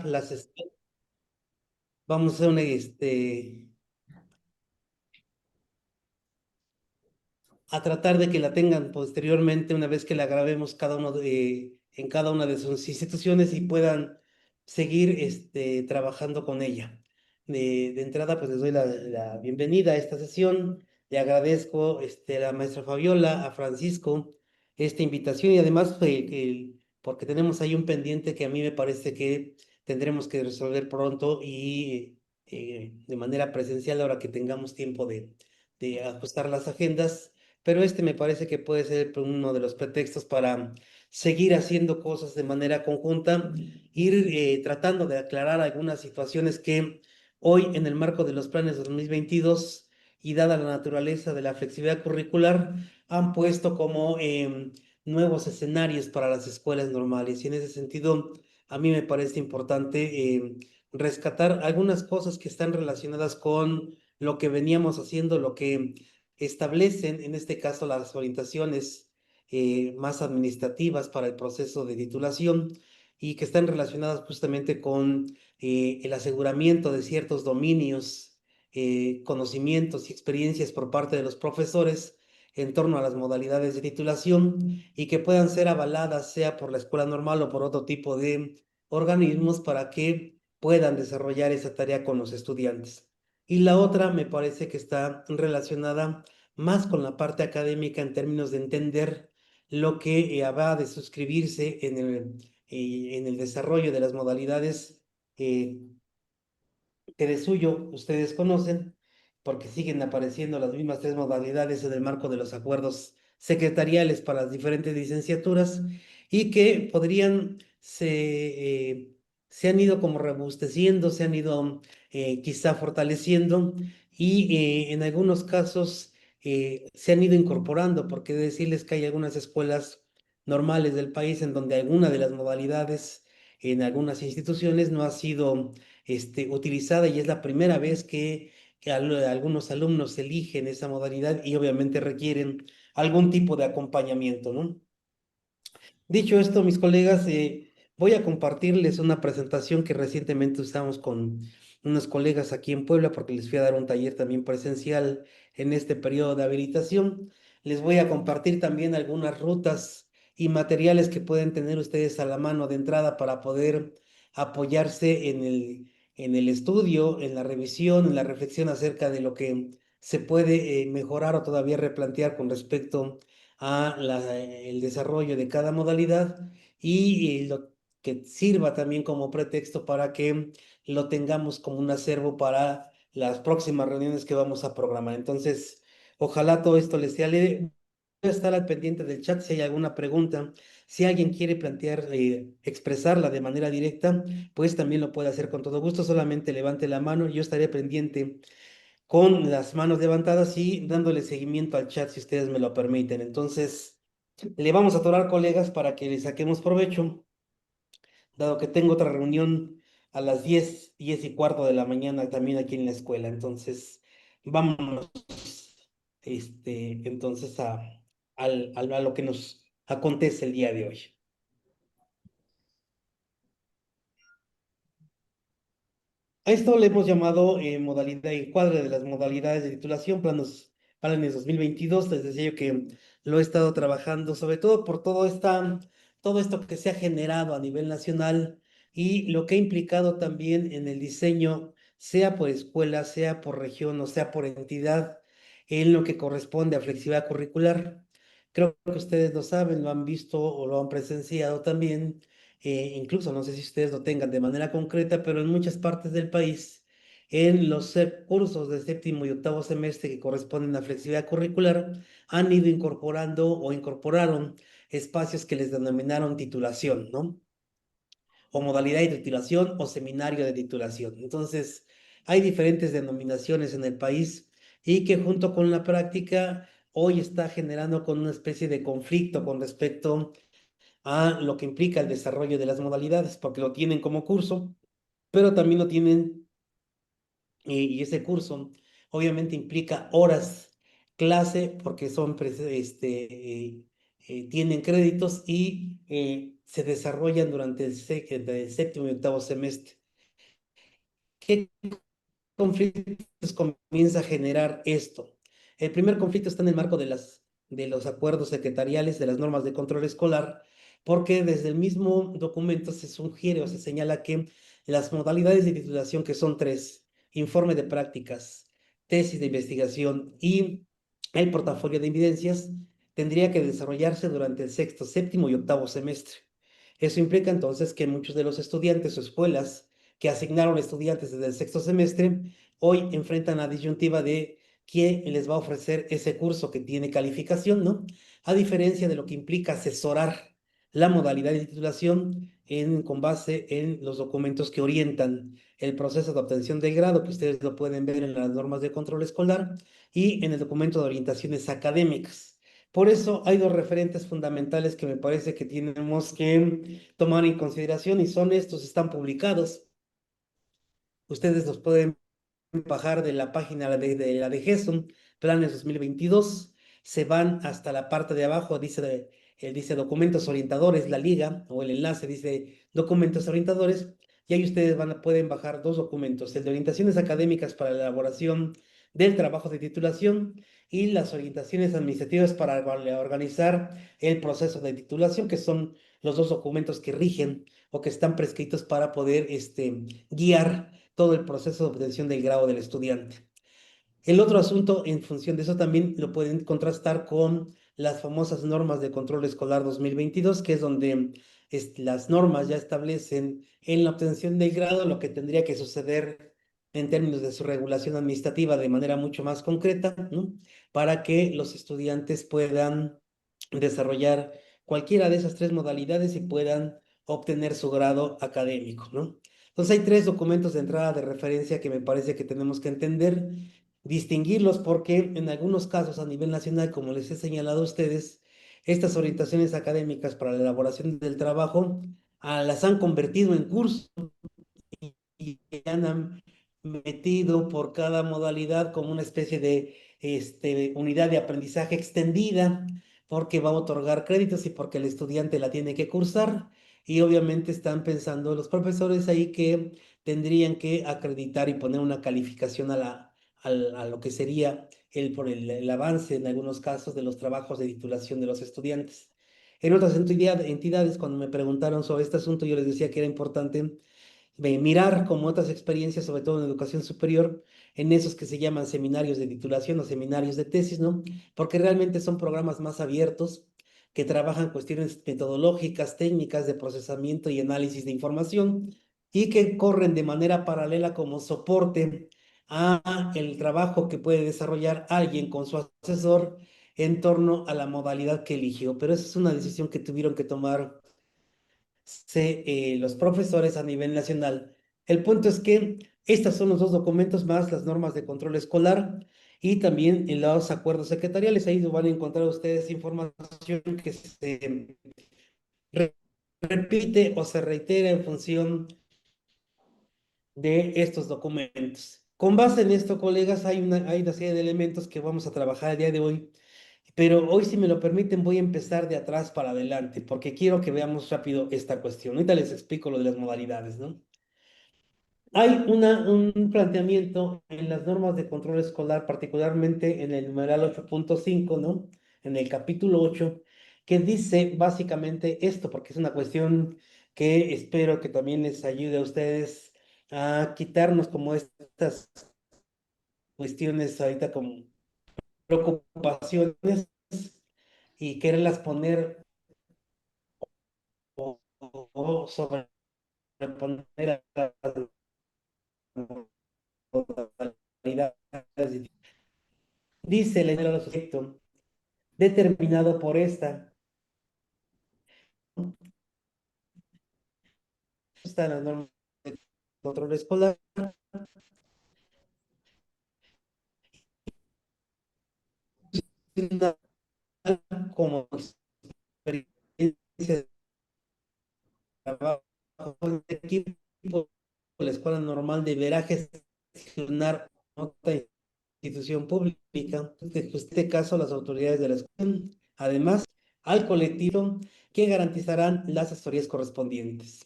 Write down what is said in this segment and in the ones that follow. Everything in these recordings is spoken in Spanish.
las, vamos a hacer una, a tratar de que la tengan posteriormente una vez que la grabemos en cada una de sus instituciones y puedan seguir trabajando con ella. De entrada, pues les doy la bienvenida a esta sesión. Le agradezco a la maestra Fabiola, a Francisco, esta invitación y además porque tenemos ahí un pendiente que a mí me parece que tendremos que resolver pronto y de manera presencial ahora que tengamos tiempo de ajustar las agendas, pero me parece que puede ser uno de los pretextos para seguir haciendo cosas de manera conjunta, ir tratando de aclarar algunas situaciones que hoy en el marco de los planes 2022 y dada la naturaleza de la flexibilidad curricular han puesto como nuevos escenarios para las escuelas normales. Y en ese sentido, a mí me parece importante rescatar algunas cosas que están relacionadas con lo que veníamos haciendo, lo que establecen, en este caso, las orientaciones más administrativas para el proceso de titulación y que están relacionadas justamente con el aseguramiento de ciertos dominios, conocimientos y experiencias por parte de los profesores en torno a las modalidades de titulación y que puedan ser avaladas sea por la escuela normal o por otro tipo de organismos para que puedan desarrollar esa tarea con los estudiantes. Y la otra me parece que está relacionada más con la parte académica en términos de entender lo que va de suscribirse en el desarrollo de las modalidades eh, que de suyo ustedes conocen, porque siguen apareciendo las mismas tres modalidades en el marco de los acuerdos secretariales para las diferentes licenciaturas y que se han ido como robusteciendo, se han ido quizá fortaleciendo y en algunos casos se han ido incorporando, porque decirles que hay algunas escuelas normales del país en donde alguna de las modalidades en algunas instituciones no ha sido utilizada y es la primera vez que algunos alumnos eligen esa modalidad y obviamente requieren algún tipo de acompañamiento, ¿no? Dicho esto, mis colegas, voy a compartirles una presentación que recientemente usamos con unos colegas aquí en Puebla porque les fui a dar un taller también presencial en este periodo de habilitación. Les voy a compartir también algunas rutas y materiales que pueden tener ustedes a la mano de entrada para poder apoyarse en el estudio, en la revisión, en la reflexión acerca de lo que se puede mejorar o todavía replantear con respecto a el desarrollo de cada modalidad y lo que sirva también como pretexto para que lo tengamos como un acervo para las próximas reuniones que vamos a programar. Entonces, ojalá todo esto les sea leve. Voy a estar al pendiente del chat si hay alguna pregunta. Si alguien quiere plantear, expresarla de manera directa, pues también lo puede hacer con todo gusto. Solamente levante la mano y yo estaré pendiente con las manos levantadas y dándole seguimiento al chat si ustedes me lo permiten. Entonces, le vamos a atorar, colegas, para que le saquemos provecho, dado que tengo otra reunión a las 10:15 de la mañana también aquí en la escuela. Entonces, vámonos, entonces a lo que nos acontece el día de hoy. A esto le hemos llamado modalidad y cuadro de las modalidades de titulación, planes 2022. Les decía yo que lo he estado trabajando, sobre todo por todo esto que se ha generado a nivel nacional y lo que ha implicado también en el diseño, sea por escuela, sea por región o sea por entidad, en lo que corresponde a flexibilidad curricular. Creo que ustedes lo saben, lo han visto o lo han presenciado también, incluso no sé si ustedes lo tengan de manera concreta, pero en muchas partes del país, en los cursos de séptimo y octavo semestre que corresponden a flexibilidad curricular, han ido incorporando o incorporaron espacios que les denominaron titulación, ¿no? O modalidad de titulación o seminario de titulación. Entonces, hay diferentes denominaciones en el país y que junto con la práctica hoy está generando con una especie de conflicto con respecto a lo que implica el desarrollo de las modalidades, porque lo tienen como curso, pero también lo tienen, y ese curso obviamente implica horas clase, porque son tienen créditos y se desarrollan durante el séptimo y octavo semestre. ¿Qué conflictos comienza a generar esto? El primer conflicto está en el marco de los acuerdos secretariales de las normas de control escolar, porque desde el mismo documento se sugiere o se señala que las modalidades de titulación, que son tres: informe de prácticas, tesis de investigación y el portafolio de evidencias, tendría que desarrollarse durante el sexto, séptimo y octavo semestre. Eso implica entonces que muchos de los estudiantes o escuelas que asignaron estudiantes desde el sexto semestre hoy enfrentan la disyuntiva de quién les va a ofrecer ese curso que tiene calificación, ¿no? A diferencia de lo que implica asesorar la modalidad de titulación con base en los documentos que orientan el proceso de obtención del grado, que ustedes lo pueden ver en las normas de control escolar y en el documento de orientaciones académicas. Por eso hay dos referentes fundamentales que me parece que tenemos que tomar en consideración, y son estos: están publicados. Ustedes los pueden bajar de la página de la de GESUN, Planes 2022, se van hasta la parte de abajo, dice documentos orientadores, la liga o el enlace dice documentos orientadores, y ahí ustedes pueden bajar dos documentos: el de orientaciones académicas para la elaboración del trabajo de titulación y las orientaciones administrativas para organizar el proceso de titulación, que son los dos documentos que rigen o que están prescritos para poder guiar todo el proceso de obtención del grado del estudiante. El otro asunto, en función de eso, también lo pueden contrastar con las famosas normas de control escolar 2022, que es donde las normas ya establecen en la obtención del grado lo que tendría que suceder en términos de su regulación administrativa de manera mucho más concreta, ¿no? Para que los estudiantes puedan desarrollar cualquiera de esas tres modalidades y puedan obtener su grado académico, ¿no? Entonces hay tres documentos de entrada de referencia que me parece que tenemos que entender, distinguirlos, porque en algunos casos a nivel nacional, como les he señalado a ustedes, estas orientaciones académicas para la elaboración del trabajo las han convertido en cursos y han metido por cada modalidad como una especie de unidad de aprendizaje extendida, porque va a otorgar créditos y porque el estudiante la tiene que cursar. Y obviamente están pensando los profesores ahí que tendrían que acreditar y poner una calificación a lo que sería el avance en algunos casos de los trabajos de titulación de los estudiantes. En otras entidades, cuando me preguntaron sobre este asunto, yo les decía que era importante mirar como otras experiencias, sobre todo en educación superior, en esos que se llaman seminarios de titulación o seminarios de tesis, ¿no? Porque realmente son programas más abiertos que trabajan cuestiones metodológicas, técnicas de procesamiento y análisis de información, y que corren de manera paralela como soporte a el trabajo que puede desarrollar alguien con su asesor en torno a la modalidad que eligió. Pero esa es una decisión que tuvieron que tomar los profesores a nivel nacional. El punto es que estos son los dos documentos más las normas de control escolar y también en los acuerdos secretariales. Ahí van a encontrar ustedes información que se repite o se reitera en función de estos documentos. Con base en esto, colegas, hay una serie de elementos que vamos a trabajar el día de hoy, pero hoy, si me lo permiten, voy a empezar de atrás para adelante, porque quiero que veamos rápido esta cuestión. Ahorita les explico lo de las modalidades, ¿no? Hay un planteamiento en las normas de control escolar, particularmente en el numeral 8.5, ¿no? En el capítulo 8, que dice básicamente esto, porque es una cuestión que espero que también les ayude a ustedes a quitarnos como estas cuestiones ahorita como preocupaciones y quererlas poner o sobreponer a las modalidades. Dice el enero sujeto determinado por esta. Está en las normas de control escolar como experiencia de trabajo en equipo. La escuela normal deberá gestionar otra institución pública, en este caso las autoridades de la escuela. Además, al colectivo que garantizarán las asesorías correspondientes.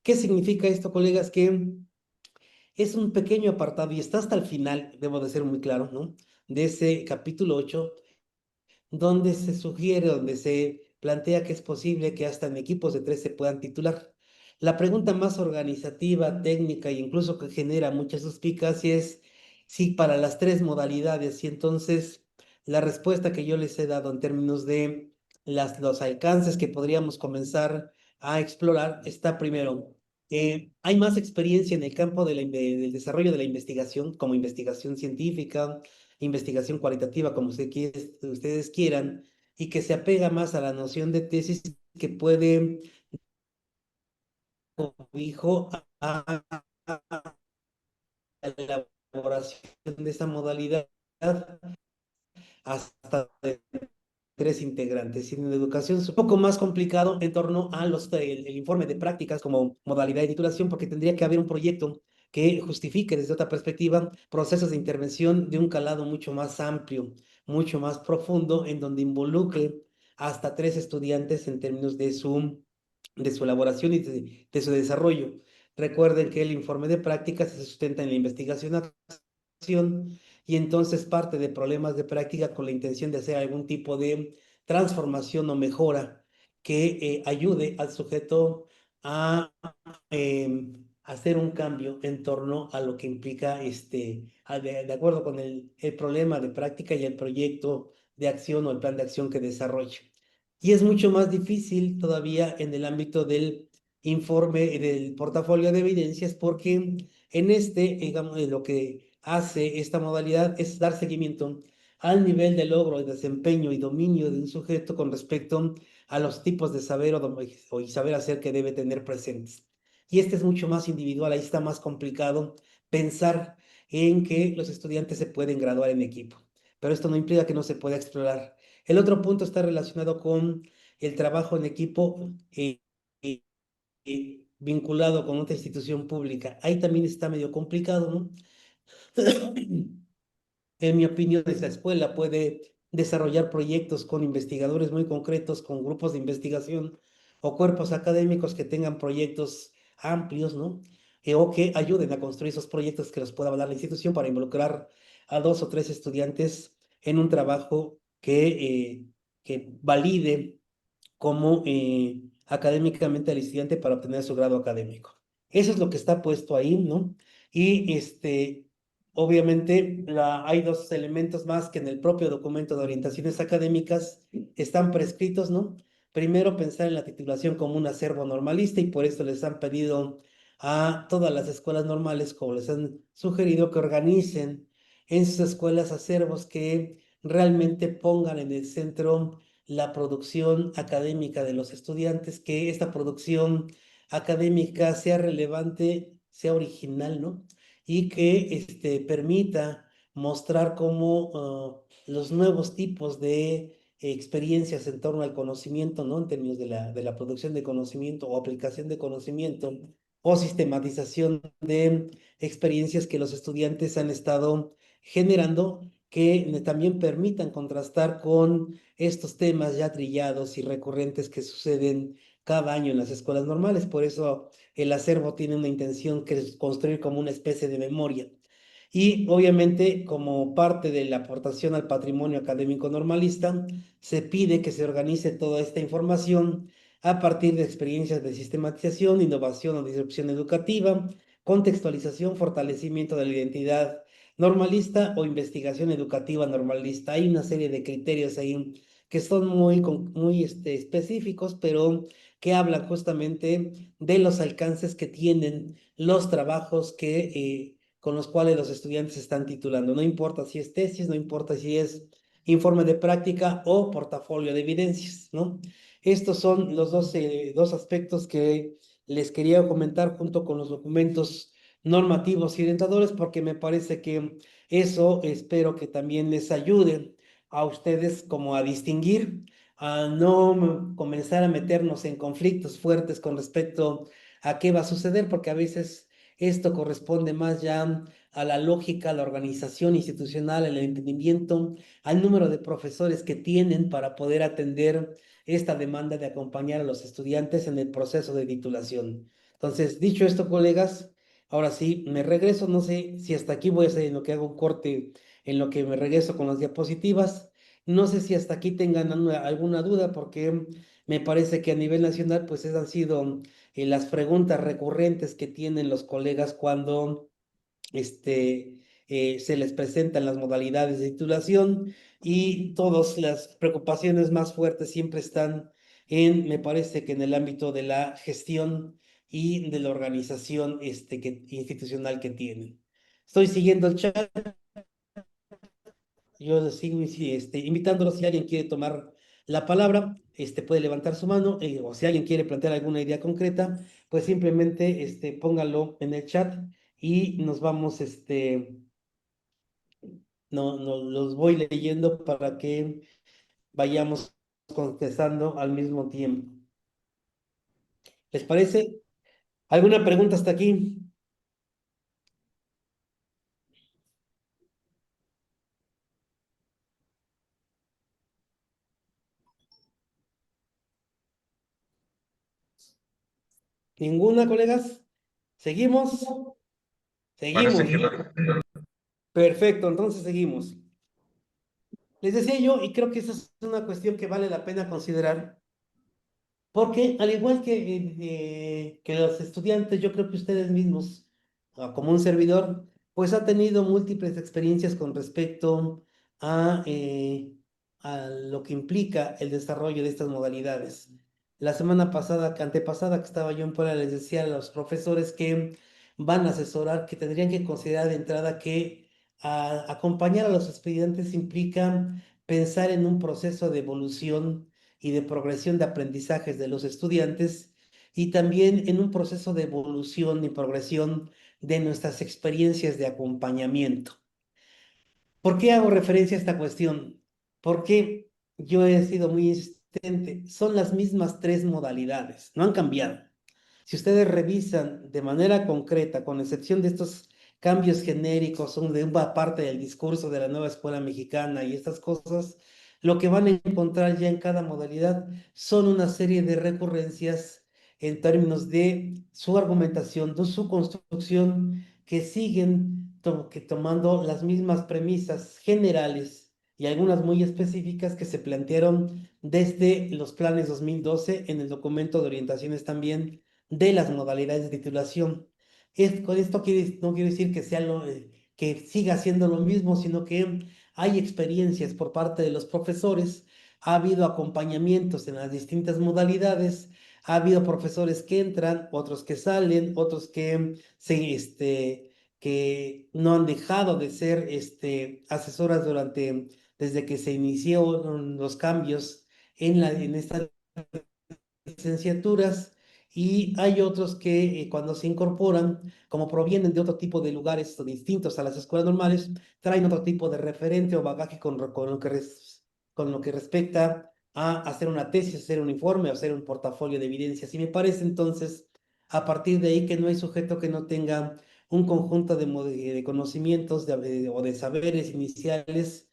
¿Qué significa esto, colegas? Que es un pequeño apartado y está hasta el final, debo de ser muy claro, ¿no? De ese capítulo 8 donde se sugiere, donde se plantea que es posible que hasta en equipos de tres se puedan titular. La pregunta más organizativa, técnica e incluso que genera mucha suspicacia es si para las tres modalidades, y entonces la respuesta que yo les he dado en términos de los alcances que podríamos comenzar a explorar está primero. Hay más experiencia en el campo del desarrollo de la investigación, como investigación científica, investigación cualitativa, como ustedes quieran, y que se apega más a la noción de tesis que puede cobijo a la elaboración de esa modalidad hasta de tres integrantes. Y en educación es un poco más complicado en torno a el informe de prácticas como modalidad de titulación, porque tendría que haber un proyecto que justifique desde otra perspectiva procesos de intervención de un calado mucho más amplio, mucho más profundo, en donde involucre hasta tres estudiantes en términos de su elaboración y de su desarrollo. Recuerden que el informe de prácticas se sustenta en la investigación y entonces parte de problemas de práctica con la intención de hacer algún tipo de transformación o mejora que ayude al sujeto a hacer un cambio en torno a lo que implica, de acuerdo con el problema de práctica y el proyecto de acción o el plan de acción que desarrolla. Y es mucho más difícil todavía en el ámbito del informe, del portafolio de evidencias, porque en digamos, lo que hace esta modalidad es dar seguimiento al nivel de logro, de desempeño y dominio de un sujeto con respecto a los tipos de saber y saber hacer que debe tener presentes. Y este es mucho más individual, ahí está más complicado pensar en que los estudiantes se pueden graduar en equipo, pero esto no implica que no se pueda explorar. El otro punto está relacionado con el trabajo en equipo vinculado con otra institución pública. Ahí también está medio complicado, ¿no? En mi opinión, esa escuela puede desarrollar proyectos con investigadores muy concretos, con grupos de investigación o cuerpos académicos que tengan proyectos amplios, ¿no? O que ayuden a construir esos proyectos que los pueda avalar la institución para involucrar a dos o tres estudiantes en un trabajo que valide como académicamente al estudiante para obtener su grado académico. Eso es lo que está puesto ahí, ¿no? Y obviamente hay dos elementos más que en el propio documento de orientaciones académicas están prescritos, ¿no? Primero, pensar en la titulación como un acervo normalista y por eso les han pedido a todas las escuelas normales, como les han sugerido, que organicen en sus escuelas acervos que realmente pongan en el centro la producción académica de los estudiantes, que esta producción académica sea relevante, sea original, ¿no? Y que permita mostrar cómo los nuevos tipos de experiencias en torno al conocimiento, ¿no? En términos de la producción de conocimiento o aplicación de conocimiento o sistematización de experiencias que los estudiantes han estado generando, que también permitan contrastar con estos temas ya trillados y recurrentes que suceden cada año en las escuelas normales. Por eso el acervo tiene una intención que es construir como una especie de memoria. Y obviamente, como parte de la aportación al patrimonio académico normalista, se pide que se organice toda esta información a partir de experiencias de sistematización, innovación o disrupción educativa, contextualización, fortalecimiento de la identidad normalista o investigación educativa normalista. Hay una serie de criterios ahí que son muy específicos, pero que hablan justamente de los alcances que tienen los trabajos con los cuales los estudiantes se están titulando. No importa si es tesis, no importa si es informe de práctica o portafolio de evidencias, ¿no? Estos son los dos aspectos que les quería comentar junto con los documentos normativos y orientadores, porque me parece que eso espero que también les ayude a ustedes como a distinguir, a no comenzar a meternos en conflictos fuertes con respecto a qué va a suceder, porque a veces Esto corresponde más ya a la lógica, a la organización institucional, al entendimiento, al número de profesores que tienen para poder atender esta demanda de acompañar a los estudiantes en el proceso de titulación. Entonces, dicho esto, colegas, ahora sí, me regreso, no sé si hasta aquí voy a hacer en lo que hago un corte, en lo que me regreso con las diapositivas. No sé si hasta aquí tengan alguna duda, porque me parece que a nivel nacional, pues esas han sido las preguntas recurrentes que tienen los colegas cuando se les presentan las modalidades de titulación, y todas las preocupaciones más fuertes siempre están me parece que en el ámbito de la gestión y de la organización institucional que tienen. Estoy siguiendo el chat. Yo les sigo invitándolos. Si alguien quiere tomar la palabra, puede levantar su mano, o si alguien quiere plantear alguna idea concreta, pues simplemente póngalo en el chat y nos vamos, no, los voy leyendo para que vayamos contestando al mismo tiempo. ¿Les parece? ¿Alguna pregunta hasta aquí? ¿Ninguna, colegas? ¿Seguimos? Parece Seguimos. que no. Perfecto, entonces seguimos. Les decía yo, y creo que esa es una cuestión que vale la pena considerar, porque al igual que los estudiantes, yo creo que ustedes mismos, como un servidor, pues ha tenido múltiples experiencias con respecto a, eh, a lo que implica el desarrollo de estas modalidades. La semana pasada, que antepasada, que estaba yo en Puebla, les decía a los profesores que van a asesorar, que tendrían que considerar de entrada que acompañar a los estudiantes implica pensar en un proceso de evolución y de progresión de aprendizajes de los estudiantes, y también en un proceso de evolución y progresión de nuestras experiencias de acompañamiento. ¿Por qué hago referencia a esta cuestión? Porque yo he sido muy insistente. Son las mismas tres modalidades, no han cambiado. Si ustedes revisan de manera concreta, con excepción de estos cambios genéricos, son de una parte del discurso de la nueva escuela mexicana y estas cosas, lo que van a encontrar ya en cada modalidad son una serie de recurrencias en términos de su argumentación, de su construcción, que siguen tomando las mismas premisas generales y algunas muy específicas que se plantearon desde los planes 2012 en el documento de orientaciones también de las modalidades de titulación. Con esto no quiere decir que que siga siendo lo mismo, sino que hay experiencias por parte de los profesores, ha habido acompañamientos en las distintas modalidades, ha habido profesores que entran, otros que salen, otros que no han dejado de ser asesoras desde que se inició los cambios en estas licenciaturas, y hay otros que cuando se incorporan, como provienen de otro tipo de lugares distintos a las escuelas normales, traen otro tipo de referente o bagaje con lo que respecta a hacer una tesis, hacer un informe, hacer un portafolio de evidencias. Y me parece entonces, a partir de ahí, que no hay sujeto que no tenga un conjunto de conocimientos o de saberes iniciales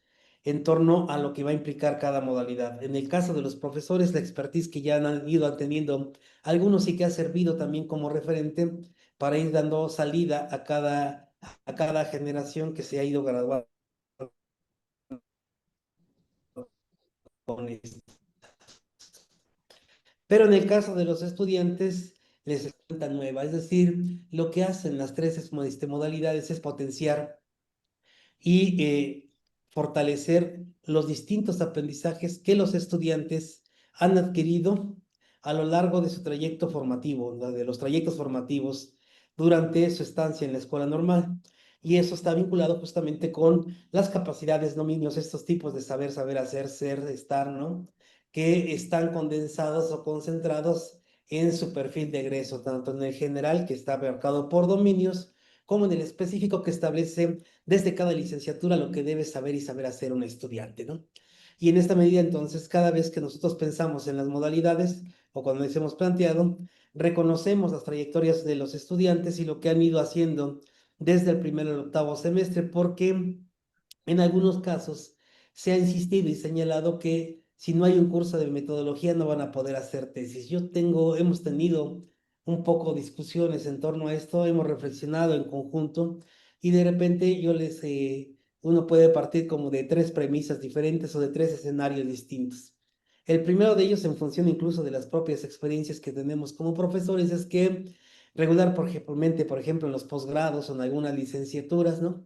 en torno a lo que va a implicar cada modalidad. En el caso de los profesores, la expertise que ya han ido teniendo algunos, sí que ha servido también como referente para ir dando salida a cada generación que se ha ido graduando con esto. Pero en el caso de los estudiantes, les cuenta nueva, es decir, lo que hacen las tres modalidades es potenciar y fortalecer los distintos aprendizajes que los estudiantes han adquirido a lo largo de su trayecto formativo, de los trayectos formativos durante su estancia en la escuela normal. Y eso está vinculado justamente con las capacidades, dominios, estos tipos de saber hacer, ser, estar, ¿no? Que están condensados o concentrados en su perfil de egreso, tanto en el general, que está marcado por dominios, como en el específico, que establece desde cada licenciatura lo que debe saber y saber hacer un estudiante, ¿no? Y en esta medida, entonces, cada vez que nosotros pensamos en las modalidades, o cuando les hemos planteado, reconocemos las trayectorias de los estudiantes y lo que han ido haciendo desde el primero al octavo semestre, porque en algunos casos se ha insistido y señalado que si no hay un curso de metodología no van a poder hacer tesis. Hemos tenido un poco discusiones en torno a esto, hemos reflexionado en conjunto y de repente uno puede partir como de tres premisas diferentes o de tres escenarios distintos. El primero de ellos, en función incluso de las propias experiencias que tenemos como profesores, es que por ejemplo, en los posgrados o en algunas licenciaturas, ¿no?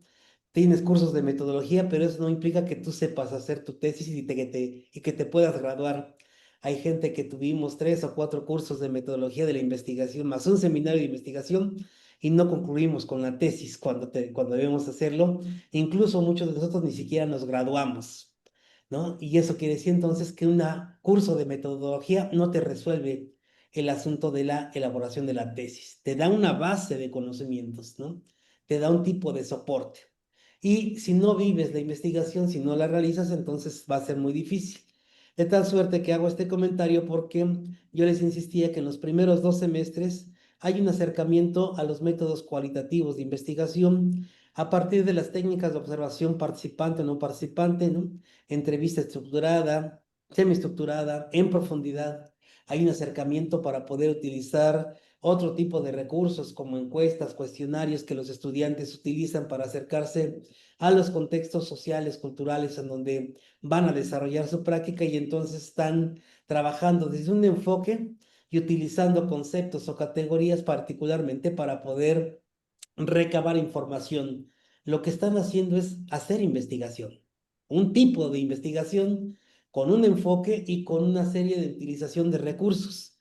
Tienes cursos de metodología, pero eso no implica que tú sepas hacer tu tesis y que te puedas graduar. Hay gente que tuvimos 3 o 4 cursos de metodología de la investigación, más un seminario de investigación, y no concluimos con la tesis cuando debemos hacerlo. Incluso muchos de nosotros ni siquiera nos graduamos, ¿no? Y eso quiere decir entonces que un curso de metodología no te resuelve el asunto de la elaboración de la tesis. Te da una base de conocimientos, ¿no? Te da un tipo de soporte. Y si no vives la investigación, si no la realizas, entonces va a ser muy difícil. De tal suerte que hago este comentario porque yo les insistía que en los primeros 2 semestres hay un acercamiento a los métodos cualitativos de investigación a partir de las técnicas de observación participante o no participante, ¿no? Entrevista estructurada, semiestructurada, en profundidad. Hay un acercamiento para poder utilizar otro tipo de recursos como encuestas, cuestionarios que los estudiantes utilizan para acercarse a los contextos sociales, culturales en donde van a desarrollar su práctica y entonces están trabajando desde un enfoque y utilizando conceptos o categorías particularmente para poder recabar información. Lo que están haciendo es hacer investigación, un tipo de investigación con un enfoque y con una serie de utilización de recursos.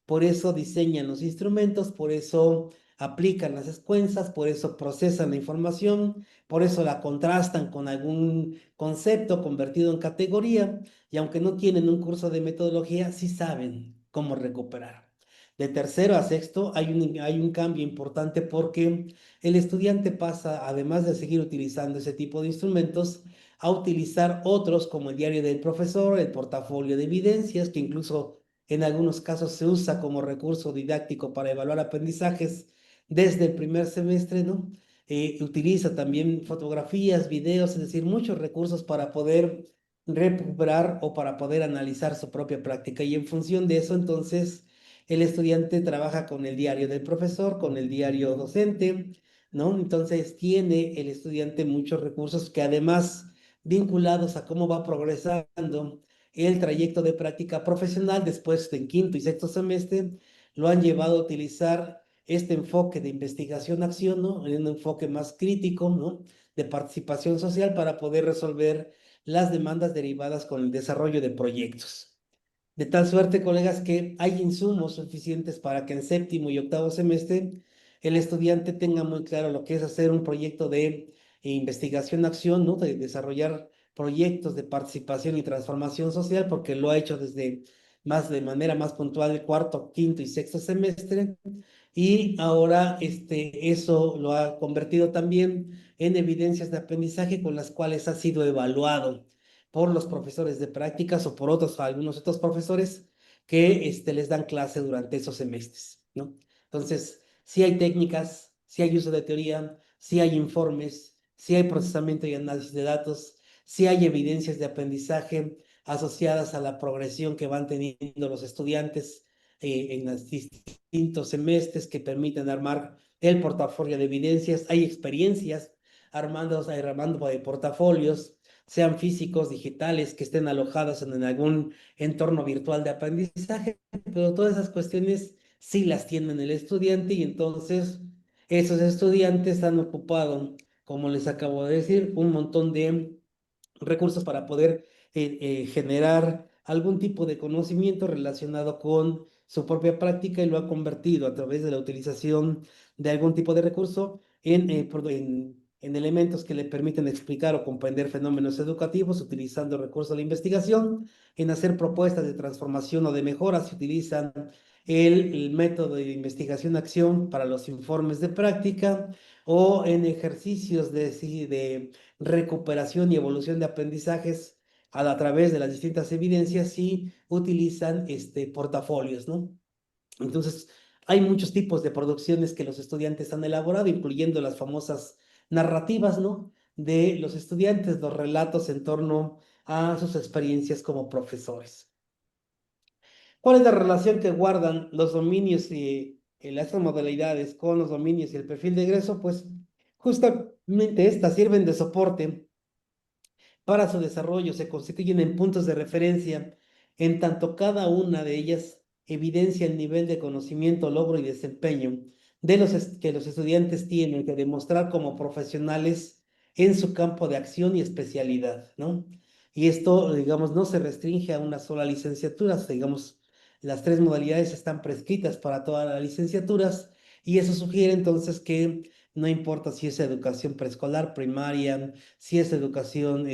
Por eso diseñan los instrumentos, por eso aplican las secuencias, por eso procesan la información, por eso la contrastan con algún concepto convertido en categoría y aunque no tienen un curso de metodología, sí saben cómo recuperar. De tercero a sexto hay un cambio importante porque el estudiante pasa, además de seguir utilizando ese tipo de instrumentos, a utilizar otros como el diario del profesor, el portafolio de evidencias, que incluso en algunos casos se usa como recurso didáctico para evaluar aprendizajes desde el primer semestre, ¿no? Utiliza también fotografías, videos, es decir, muchos recursos para poder recuperar o para poder analizar su propia práctica. Y en función de eso, entonces, el estudiante trabaja con el diario del profesor, con el diario docente, ¿no? Entonces tiene el estudiante muchos recursos que además vinculados a cómo va progresando el trayecto de práctica profesional después en quinto y sexto semestre, lo han llevado a utilizar este enfoque de investigación-acción, ¿no? En un enfoque más crítico, ¿no? De participación social para poder resolver las demandas derivadas con el desarrollo de proyectos. De tal suerte, colegas, que hay insumos suficientes para que en séptimo y octavo semestre el estudiante tenga muy claro lo que es hacer un proyecto de investigación-acción, ¿no? De desarrollar proyectos de participación y transformación social, porque lo ha hecho de manera más puntual el cuarto, quinto y sexto semestre, y ahora eso lo ha convertido también en evidencias de aprendizaje con las cuales ha sido evaluado por los profesores de prácticas o por algunos otros profesores que les dan clase durante esos semestres, ¿no? Entonces, si hay técnicas, si hay uso de teoría, si hay informes, si hay procesamiento y análisis de datos, si hay evidencias de aprendizaje asociadas a la progresión que van teniendo los estudiantes en los distintos semestres que permiten armar el portafolio de evidencias, hay experiencias armando portafolios, sean físicos, digitales, que estén alojadas en algún entorno virtual de aprendizaje, pero todas esas cuestiones sí las tienen el estudiante y entonces esos estudiantes han ocupado, como les acabo de decir, un montón de recursos para poder generar algún tipo de conocimiento relacionado con su propia práctica y lo ha convertido a través de la utilización de algún tipo de recurso en elementos que le permiten explicar o comprender fenómenos educativos utilizando recursos de la investigación, en hacer propuestas de transformación o de mejora, se utilizan el método de investigación-acción para los informes de práctica o en ejercicios de recuperación y evolución de aprendizajes a través de las distintas evidencias y utilizan portafolios, ¿no? Entonces, Hay muchos tipos de producciones que los estudiantes han elaborado, incluyendo las famosas narrativas, ¿no? De los estudiantes, los relatos en torno a sus experiencias como profesores. ¿Cuál es la relación que guardan los dominios y las modalidades con los dominios y el perfil de egreso? Pues justamente estas sirven de soporte para su desarrollo, se constituyen en puntos de referencia, en tanto cada una de ellas evidencia el nivel de conocimiento, logro y desempeño que los estudiantes tienen que demostrar como profesionales en su campo de acción y especialidad, ¿no? Y esto, digamos, no se restringe a una sola licenciatura, digamos, las tres modalidades están prescritas para todas las licenciaturas y eso sugiere entonces que no importa si es educación preescolar, primaria, si es educación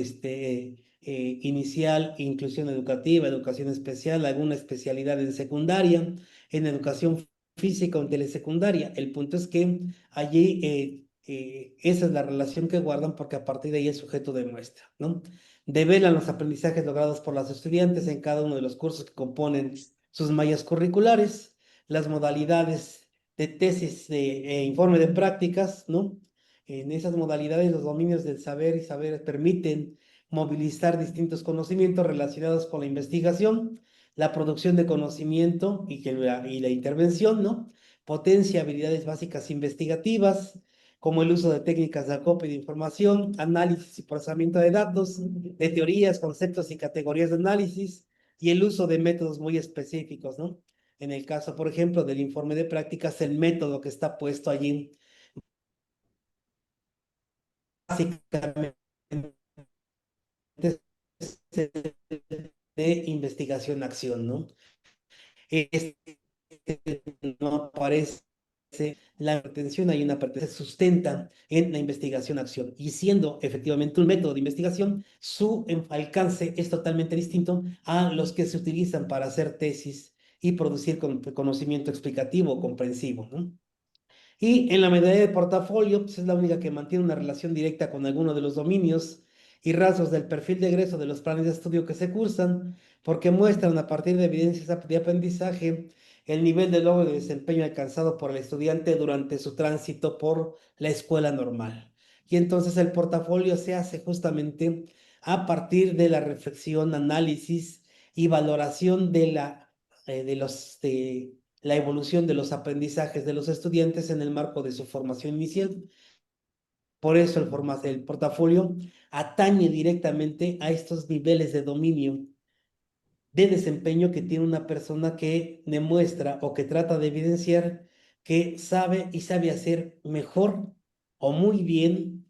inicial, inclusión educativa, educación especial, alguna especialidad en secundaria, en educación física o en telesecundaria. El punto es que allí esa es la relación que guardan porque a partir de ahí el sujeto demuestra, ¿no? Develan los aprendizajes logrados por los estudiantes en cada uno de los cursos que componen sus mallas curriculares, las modalidades de tesis e informe de prácticas, ¿no? En esas modalidades, los dominios del saber y saber permiten movilizar distintos conocimientos relacionados con la investigación, la producción de conocimiento y la intervención, ¿no? Potencia habilidades básicas investigativas, como el uso de técnicas de acopio de información, análisis y procesamiento de datos, de teorías, conceptos y categorías de análisis, y el uso de métodos muy específicos, ¿no? En el caso, por ejemplo, del informe de prácticas, el método que está puesto allí básicamente de investigación-acción, ¿no? Este no aparece la pretensión, hay una pretensión, se sustenta en la investigación-acción y siendo efectivamente un método de investigación, su alcance es totalmente distinto a los que se utilizan para hacer tesis y producir conocimiento explicativo o comprensivo, ¿no? Y en la medalla de portafolio, pues es la única que mantiene una relación directa con alguno de los dominios y rasgos del perfil de egreso de los planes de estudio que se cursan, porque muestran a partir de evidencias de aprendizaje el nivel de logro y desempeño alcanzado por el estudiante durante su tránsito por la escuela normal. Y entonces el portafolio se hace justamente a partir de la reflexión, análisis y valoración de los la evolución de los aprendizajes de los estudiantes en el marco de su formación inicial. Por eso el portafolio atañe directamente a estos niveles de dominio de desempeño que tiene una persona que demuestra o que trata de evidenciar que sabe y sabe hacer mejor o muy bien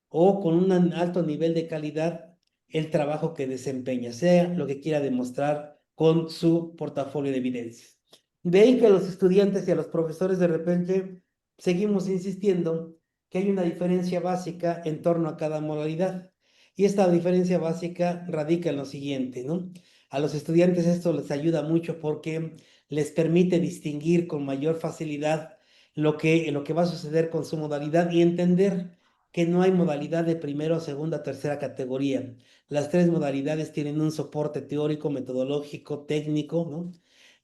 o con un alto nivel de calidad el trabajo que desempeña, sea lo que quiera demostrar con su portafolio de evidencias. De ahí que a los estudiantes y a los profesores de repente seguimos insistiendo que hay una diferencia básica en torno a cada modalidad. Y esta diferencia básica radica en lo siguiente, ¿no? A los estudiantes esto les ayuda mucho porque les permite distinguir con mayor facilidad lo que va a suceder con su modalidad y entender que no hay modalidad de primera, segunda, tercera categoría. Las tres modalidades tienen un soporte teórico, metodológico, técnico, ¿no?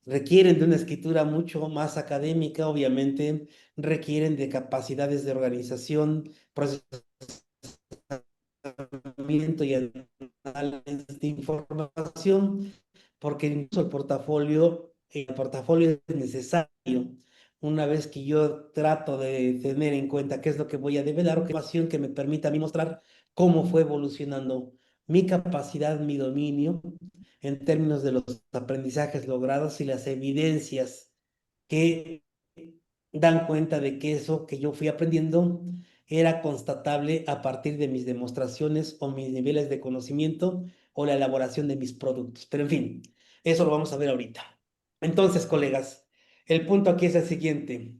Requieren de una escritura mucho más académica, obviamente, requieren de capacidades de organización, procesamiento y análisis de información, porque incluso el portafolio es necesario una vez que yo trato de tener en cuenta qué es lo que voy a develar o qué información que me permita a mí mostrar cómo fue evolucionando mi capacidad, mi dominio en términos de los aprendizajes logrados y las evidencias que dan cuenta de que eso que yo fui aprendiendo era constatable a partir de mis demostraciones o mis niveles de conocimiento o la elaboración de mis productos. Pero en fin, eso lo vamos a ver ahorita. Entonces, colegas, el punto aquí es el siguiente.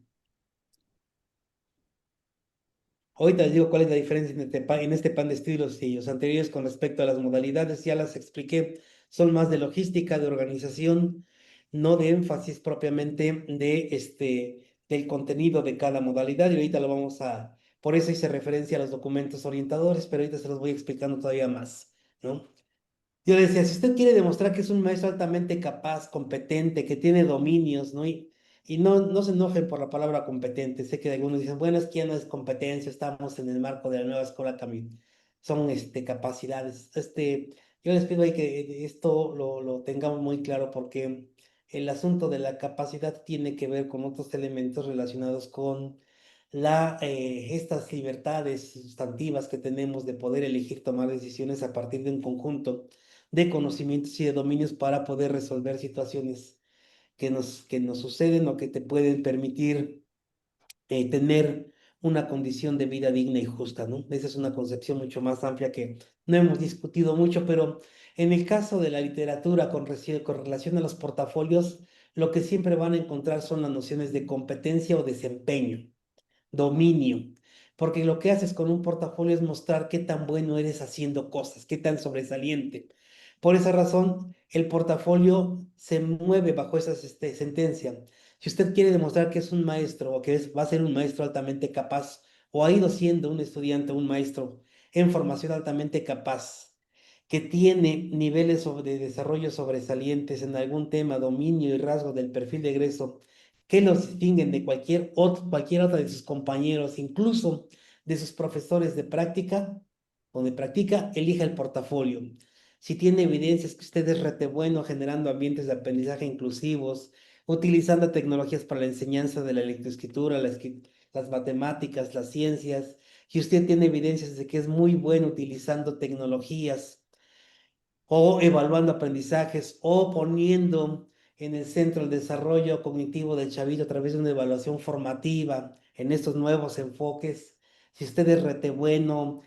Ahorita les digo cuál es la diferencia en este pan de estudios y los anteriores con respecto a las modalidades. Ya las expliqué, son más de logística, de organización, no de énfasis propiamente del contenido de cada modalidad. Y ahorita lo vamos a, por eso hice referencia a los documentos orientadores, pero ahorita se los voy explicando todavía más, ¿no? Yo decía, si usted quiere demostrar que es un maestro altamente capaz, competente, que tiene dominios, ¿no? Y no se enojen por la palabra competente. Sé que algunos dicen, bueno, es que ya no es competencia, estamos en el marco de la nueva escuela también. Son capacidades. Yo les pido ahí que esto lo tengamos muy claro porque el asunto de la capacidad tiene que ver con otros elementos relacionados con estas libertades sustantivas que tenemos de poder elegir tomar decisiones a partir de un conjunto de conocimientos y de dominios para poder resolver situaciones que nos suceden o que te pueden permitir tener una condición de vida digna y justa, ¿no? Esa es una concepción mucho más amplia que no hemos discutido mucho, pero en el caso de la literatura con relación a los portafolios, lo que siempre van a encontrar son las nociones de competencia o desempeño, dominio, porque lo que haces con un portafolio es mostrar qué tan bueno eres haciendo cosas, qué tan sobresaliente. Por esa razón, el portafolio se mueve bajo esa sentencia. Si usted quiere demostrar que es un maestro o que va a ser un maestro altamente capaz o ha ido siendo un estudiante, un maestro en formación altamente capaz, que tiene de desarrollo sobresalientes en algún tema, dominio y rasgo del perfil de egreso que los distinguen de cualquier otra de sus compañeros, incluso de sus profesores de práctica, donde practica, elija el portafolio. Si tiene evidencias que usted es rete bueno generando ambientes de aprendizaje inclusivos, utilizando tecnologías para la enseñanza de la lectoescritura, las matemáticas, las ciencias, si usted tiene evidencias de que es muy bueno utilizando tecnologías o evaluando aprendizajes o poniendo en el centro el desarrollo cognitivo del chavito a través de una evaluación formativa en estos nuevos enfoques. Si usted es rete bueno,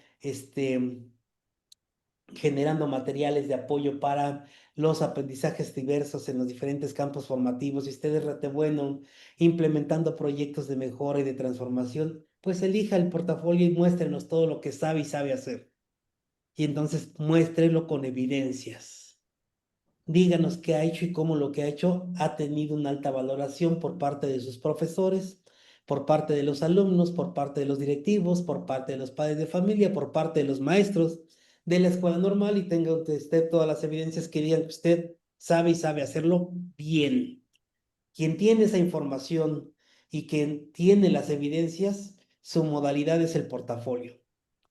generando materiales de apoyo para los aprendizajes diversos en los diferentes campos formativos, si usted es rete bueno, implementando proyectos de mejora y de transformación, pues elija el portafolio y muéstrenos todo lo que sabe y sabe hacer. Y entonces muéstrelo con evidencias. Díganos qué ha hecho y cómo lo que ha hecho ha tenido una alta valoración por parte de sus profesores, por parte de los alumnos, por parte de los directivos, por parte de los padres de familia, por parte de los maestros de la escuela normal y tenga usted todas las evidencias que digan que usted sabe y sabe hacerlo bien. Quien tiene esa información y quien tiene las evidencias, su modalidad es el portafolio,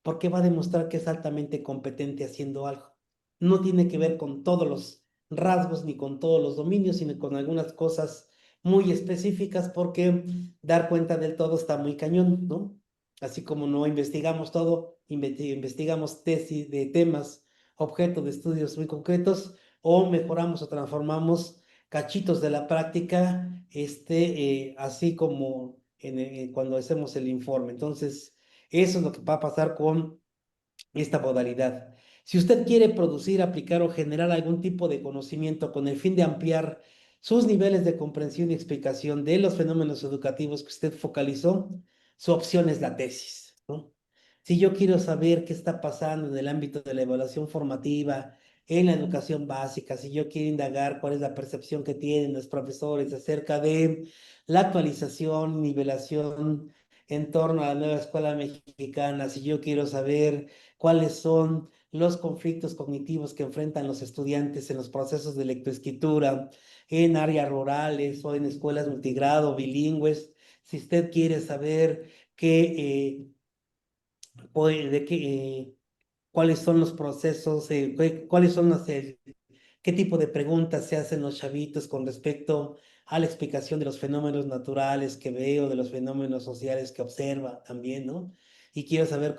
porque va a demostrar que es altamente competente haciendo algo. No tiene que ver con todos los rasgos ni con todos los dominios, sino con algunas cosas muy específicas, porque dar cuenta del todo está muy cañón, ¿no? Así como no investigamos todo, investigamos tesis de temas, objeto de estudios muy concretos, o mejoramos o transformamos cachitos de la práctica, así como cuando hacemos el informe. Entonces, eso es lo que va a pasar con esta modalidad. Si usted quiere producir, aplicar o generar algún tipo de conocimiento con el fin de ampliar sus niveles de comprensión y explicación de los fenómenos educativos que usted focalizó, su opción es la tesis, ¿no? Si yo quiero saber qué está pasando en el ámbito de la evaluación formativa, en la educación básica, si yo quiero indagar cuál es la percepción que tienen los profesores acerca de la actualización, nivelación en torno a la nueva escuela mexicana, si yo quiero saber cuáles son los conflictos cognitivos que enfrentan los estudiantes en los procesos de lectoescritura, en áreas rurales o en escuelas multigrado, bilingües. Si usted quiere saber de qué, cuáles son los procesos, cuáles son qué tipo de preguntas se hacen los chavitos con respecto a la explicación de los fenómenos naturales que veo, de los fenómenos sociales que observa también, ¿no? Y quiero saber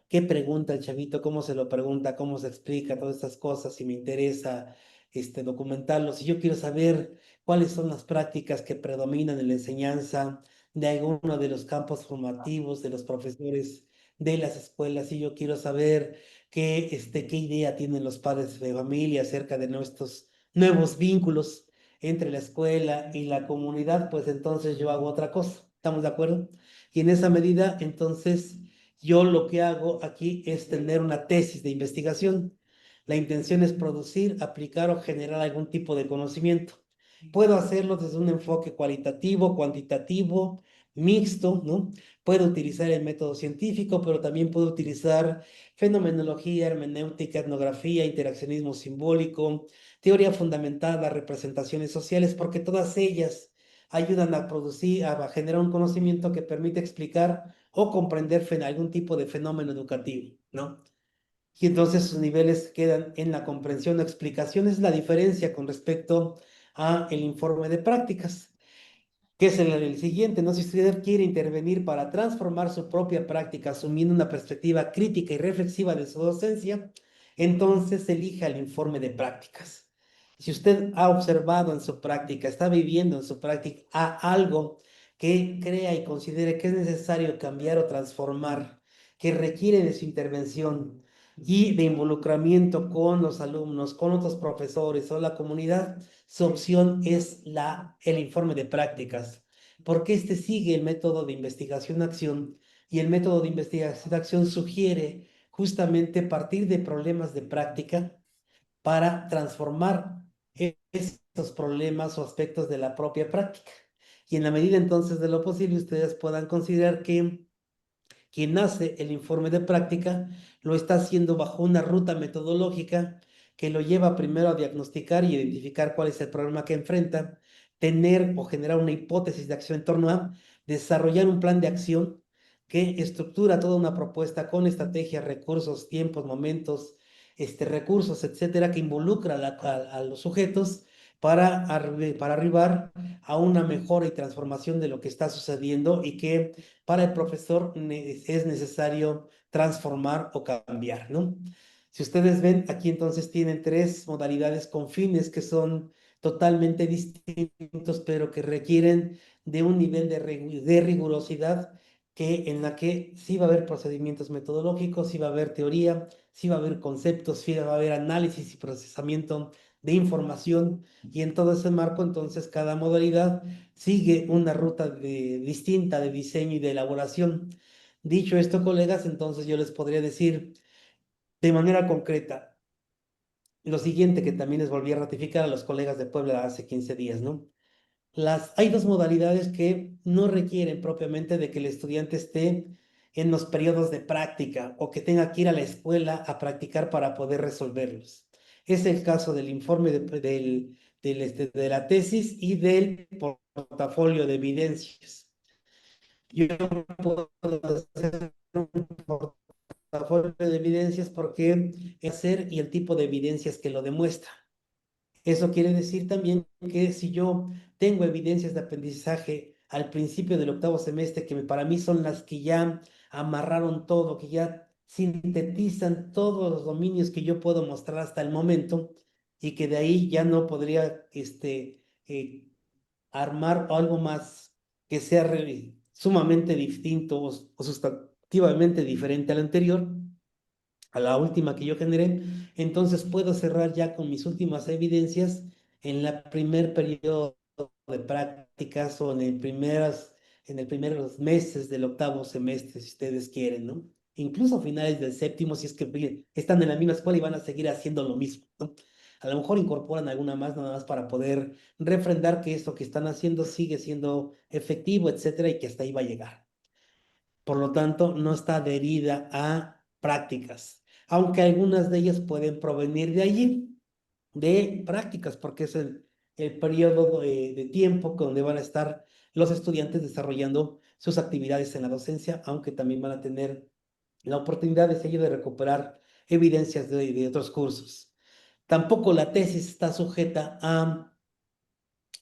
qué pregunta el chavito, cómo se lo pregunta, cómo se explica todas estas cosas, si me interesa documentarlo, si yo quiero saber cuáles son las prácticas que predominan en la enseñanza de alguno de los campos formativos de los profesores de las escuelas, si yo quiero saber qué idea tienen los padres de familia acerca de nuestros nuevos vínculos entre la escuela y la comunidad, pues entonces yo hago otra cosa. ¿Estamos de acuerdo? Y en esa medida, entonces, yo lo que hago aquí es tener una tesis de investigación. La intención es producir, aplicar o generar algún tipo de conocimiento. Puedo hacerlo desde un enfoque cualitativo, cuantitativo, mixto, ¿no? Puedo utilizar el método científico, pero también puedo utilizar fenomenología, hermenéutica, etnografía, interaccionismo simbólico, teoría fundamentada, representaciones sociales, porque todas ellas ayudan a producir, a generar un conocimiento que permite explicar o comprender algún tipo de fenómeno educativo, ¿no? Y entonces sus niveles quedan en la comprensión o explicación. Es la diferencia con respecto a el informe de prácticas, que es el siguiente, ¿no? Si usted quiere intervenir para transformar su propia práctica asumiendo una perspectiva crítica y reflexiva de su docencia, entonces elija el informe de prácticas. Si usted ha observado en su práctica, está viviendo en su práctica algo que crea y considere que es necesario cambiar o transformar, que requiere de su intervención y de involucramiento con los alumnos, con otros profesores o la comunidad, su opción es el informe de prácticas, porque este sigue el método de investigación-acción y el método de investigación-acción sugiere justamente partir de problemas de práctica para transformar estos problemas o aspectos de la propia práctica. Y en la medida entonces de lo posible, ustedes puedan considerar que quien hace el informe de práctica lo está haciendo bajo una ruta metodológica que lo lleva primero a diagnosticar y identificar cuál es el problema que enfrenta, tener o generar una hipótesis de acción en torno a desarrollar un plan de acción que estructura toda una propuesta con estrategias, recursos, tiempos, momentos, recursos, etcétera, que involucra a los sujetos para arribar a una mejora y transformación de lo que está sucediendo y que para el profesor es necesario transformar o cambiar, ¿no? Si ustedes ven, aquí entonces tienen tres modalidades con fines que son totalmente distintos, pero que requieren de un nivel de rigurosidad en la que sí va a haber procedimientos metodológicos, sí va a haber teoría, sí va a haber conceptos, sí va a haber análisis y procesamiento de información, y en todo ese marco entonces cada modalidad sigue una ruta distinta de diseño y de elaboración. Dicho esto, colegas, entonces yo les podría decir de manera concreta lo siguiente que también les volví a ratificar a los colegas de Puebla hace 15 días, ¿no? Hay dos modalidades que no requieren propiamente de que el estudiante esté en los periodos de práctica o que tenga que ir a la escuela a practicar para poder resolverlos. Es el caso del informe de la tesis y del portafolio de evidencias. Yo puedo hacer un portafolio de evidencias porque hacer y el tipo de evidencias que lo demuestra. Eso quiere decir también que si yo tengo evidencias de aprendizaje al principio del octavo semestre, que para mí son las que ya amarraron todo, que ya sintetizan todos los dominios que yo puedo mostrar hasta el momento, y que de ahí ya no podría armar algo más que sea sumamente distinto o sustantivamente diferente al anterior, a la última que yo generé, entonces puedo cerrar ya con mis últimas evidencias en la primer periodo de prácticas o en el primeros meses del octavo semestre, si ustedes quieren, ¿no? Incluso a finales del séptimo, si es que están en la misma escuela y van a seguir haciendo lo mismo, ¿no? A lo mejor incorporan alguna más, nada más para poder refrendar que esto que están haciendo sigue siendo efectivo, etcétera, y que hasta ahí va a llegar. Por lo tanto, no está adherida a prácticas, aunque algunas de ellas pueden provenir de allí, de prácticas, porque es el periodo de tiempo donde van a estar los estudiantes desarrollando sus actividades en la docencia, aunque también van a tener la oportunidad de seguir de recuperar evidencias de otros cursos. Tampoco la tesis está sujeta a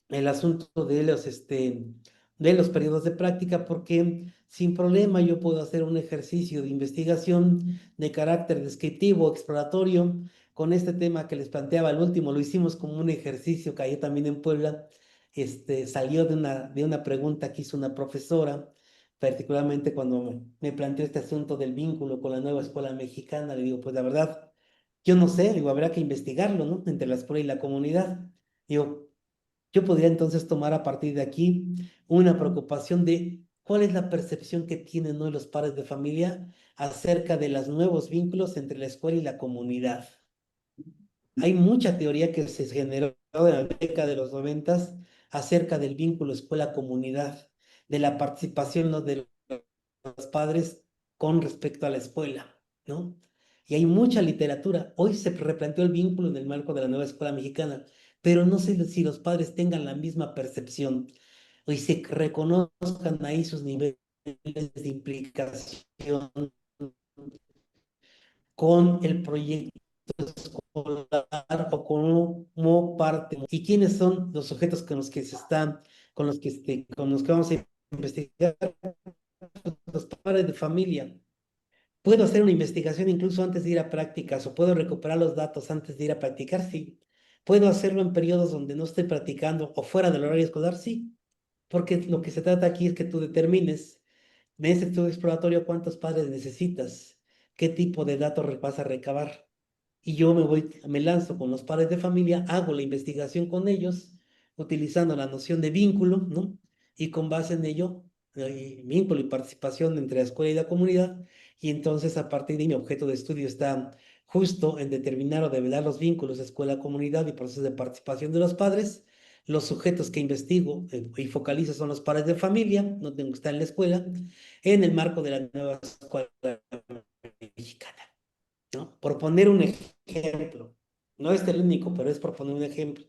el asunto de los periodos de práctica, porque sin problema yo puedo hacer un ejercicio de investigación de carácter descriptivo, exploratorio, con este tema que les planteaba el último. Lo hicimos como un ejercicio que hay también en Puebla. Salió de una pregunta que hizo una profesora, particularmente cuando me planteó este asunto del vínculo con la nueva escuela mexicana. Le digo, pues la verdad, yo no sé, digo, habrá que investigarlo, ¿no? Entre la escuela y la comunidad. Digo, yo podría entonces tomar a partir de aquí una preocupación de cuál es la percepción que tienen hoy los padres de familia acerca de los nuevos vínculos entre la escuela y la comunidad. Hay mucha teoría que se generó en la década de los 90 acerca del vínculo escuela-comunidad, de la participación, ¿no?, de los padres con respecto a la escuela, ¿no? Y hay mucha literatura. Hoy se replanteó el vínculo en el marco de la nueva escuela mexicana, pero no sé si los padres tengan la misma percepción. y se reconozcan ahí sus niveles de implicación con el proyecto escolar o como parte. ¿Y quiénes son los sujetos con los que se están, con los que vamos a investigar? Los padres de familia. ¿Puedo hacer una investigación incluso antes de ir a prácticas o puedo recuperar los datos antes de ir a practicar? Sí. ¿Puedo hacerlo en periodos donde no estoy practicando o fuera del horario escolar? Sí. Porque lo que se trata aquí es que tú determines en ese estudio exploratorio cuántos padres necesitas, qué tipo de datos vas a recabar. Y yo me lanzo con los padres de familia, hago la investigación con ellos, utilizando la noción de vínculo, ¿no? Y con base en ello, vínculo y participación entre la escuela y la comunidad. Y entonces, a partir de mi objeto de estudio está justo en determinar o develar los vínculos escuela-comunidad y procesos de participación de los padres. Los sujetos que investigo y focalizo son los padres de familia, no tengo que estar en la escuela, en el marco de la nueva escuela mexicana, ¿no? Por poner un ejemplo. No es el único, pero es por poner un ejemplo.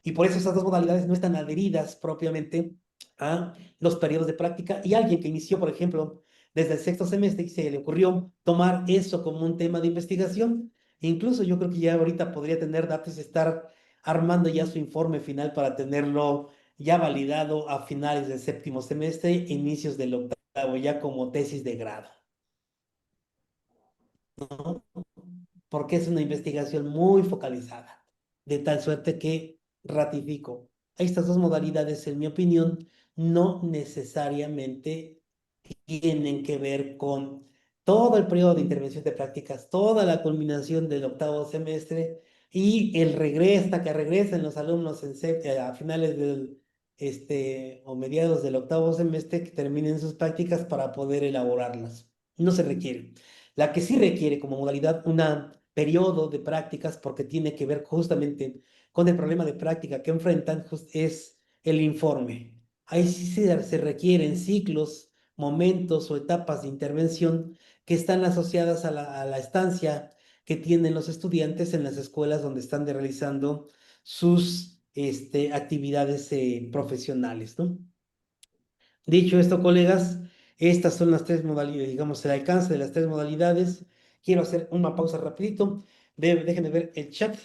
Y por eso esas dos modalidades no están adheridas propiamente a los periodos de práctica. Y alguien que inició, por ejemplo, desde el sexto semestre y se le ocurrió tomar eso como un tema de investigación, incluso yo creo que ya ahorita podría tener datos y estar armando ya su informe final para tenerlo ya validado a finales del séptimo semestre, inicios del octavo, ya como tesis de grado, ¿no? Porque es una investigación muy focalizada, de tal suerte que ratifico, estas dos modalidades, en mi opinión, no necesariamente tienen que ver con todo el periodo de intervención de prácticas, toda la culminación del octavo semestre y el regreso, hasta que regresen los alumnos a finales o mediados del octavo semestre, que terminen sus prácticas para poder elaborarlas. No se requiere. La que sí requiere como modalidad un periodo de prácticas, porque tiene que ver justamente con el problema de práctica que enfrentan, es el informe. Ahí sí se requieren ciclos, momentos o etapas de intervención que están asociadas a la estancia que tienen los estudiantes en las escuelas donde están realizando sus actividades profesionales, ¿no? Dicho esto, colegas, estas son las tres modalidades, digamos, el alcance de las tres modalidades. Quiero hacer una pausa rapidito. Déjenme ver el chat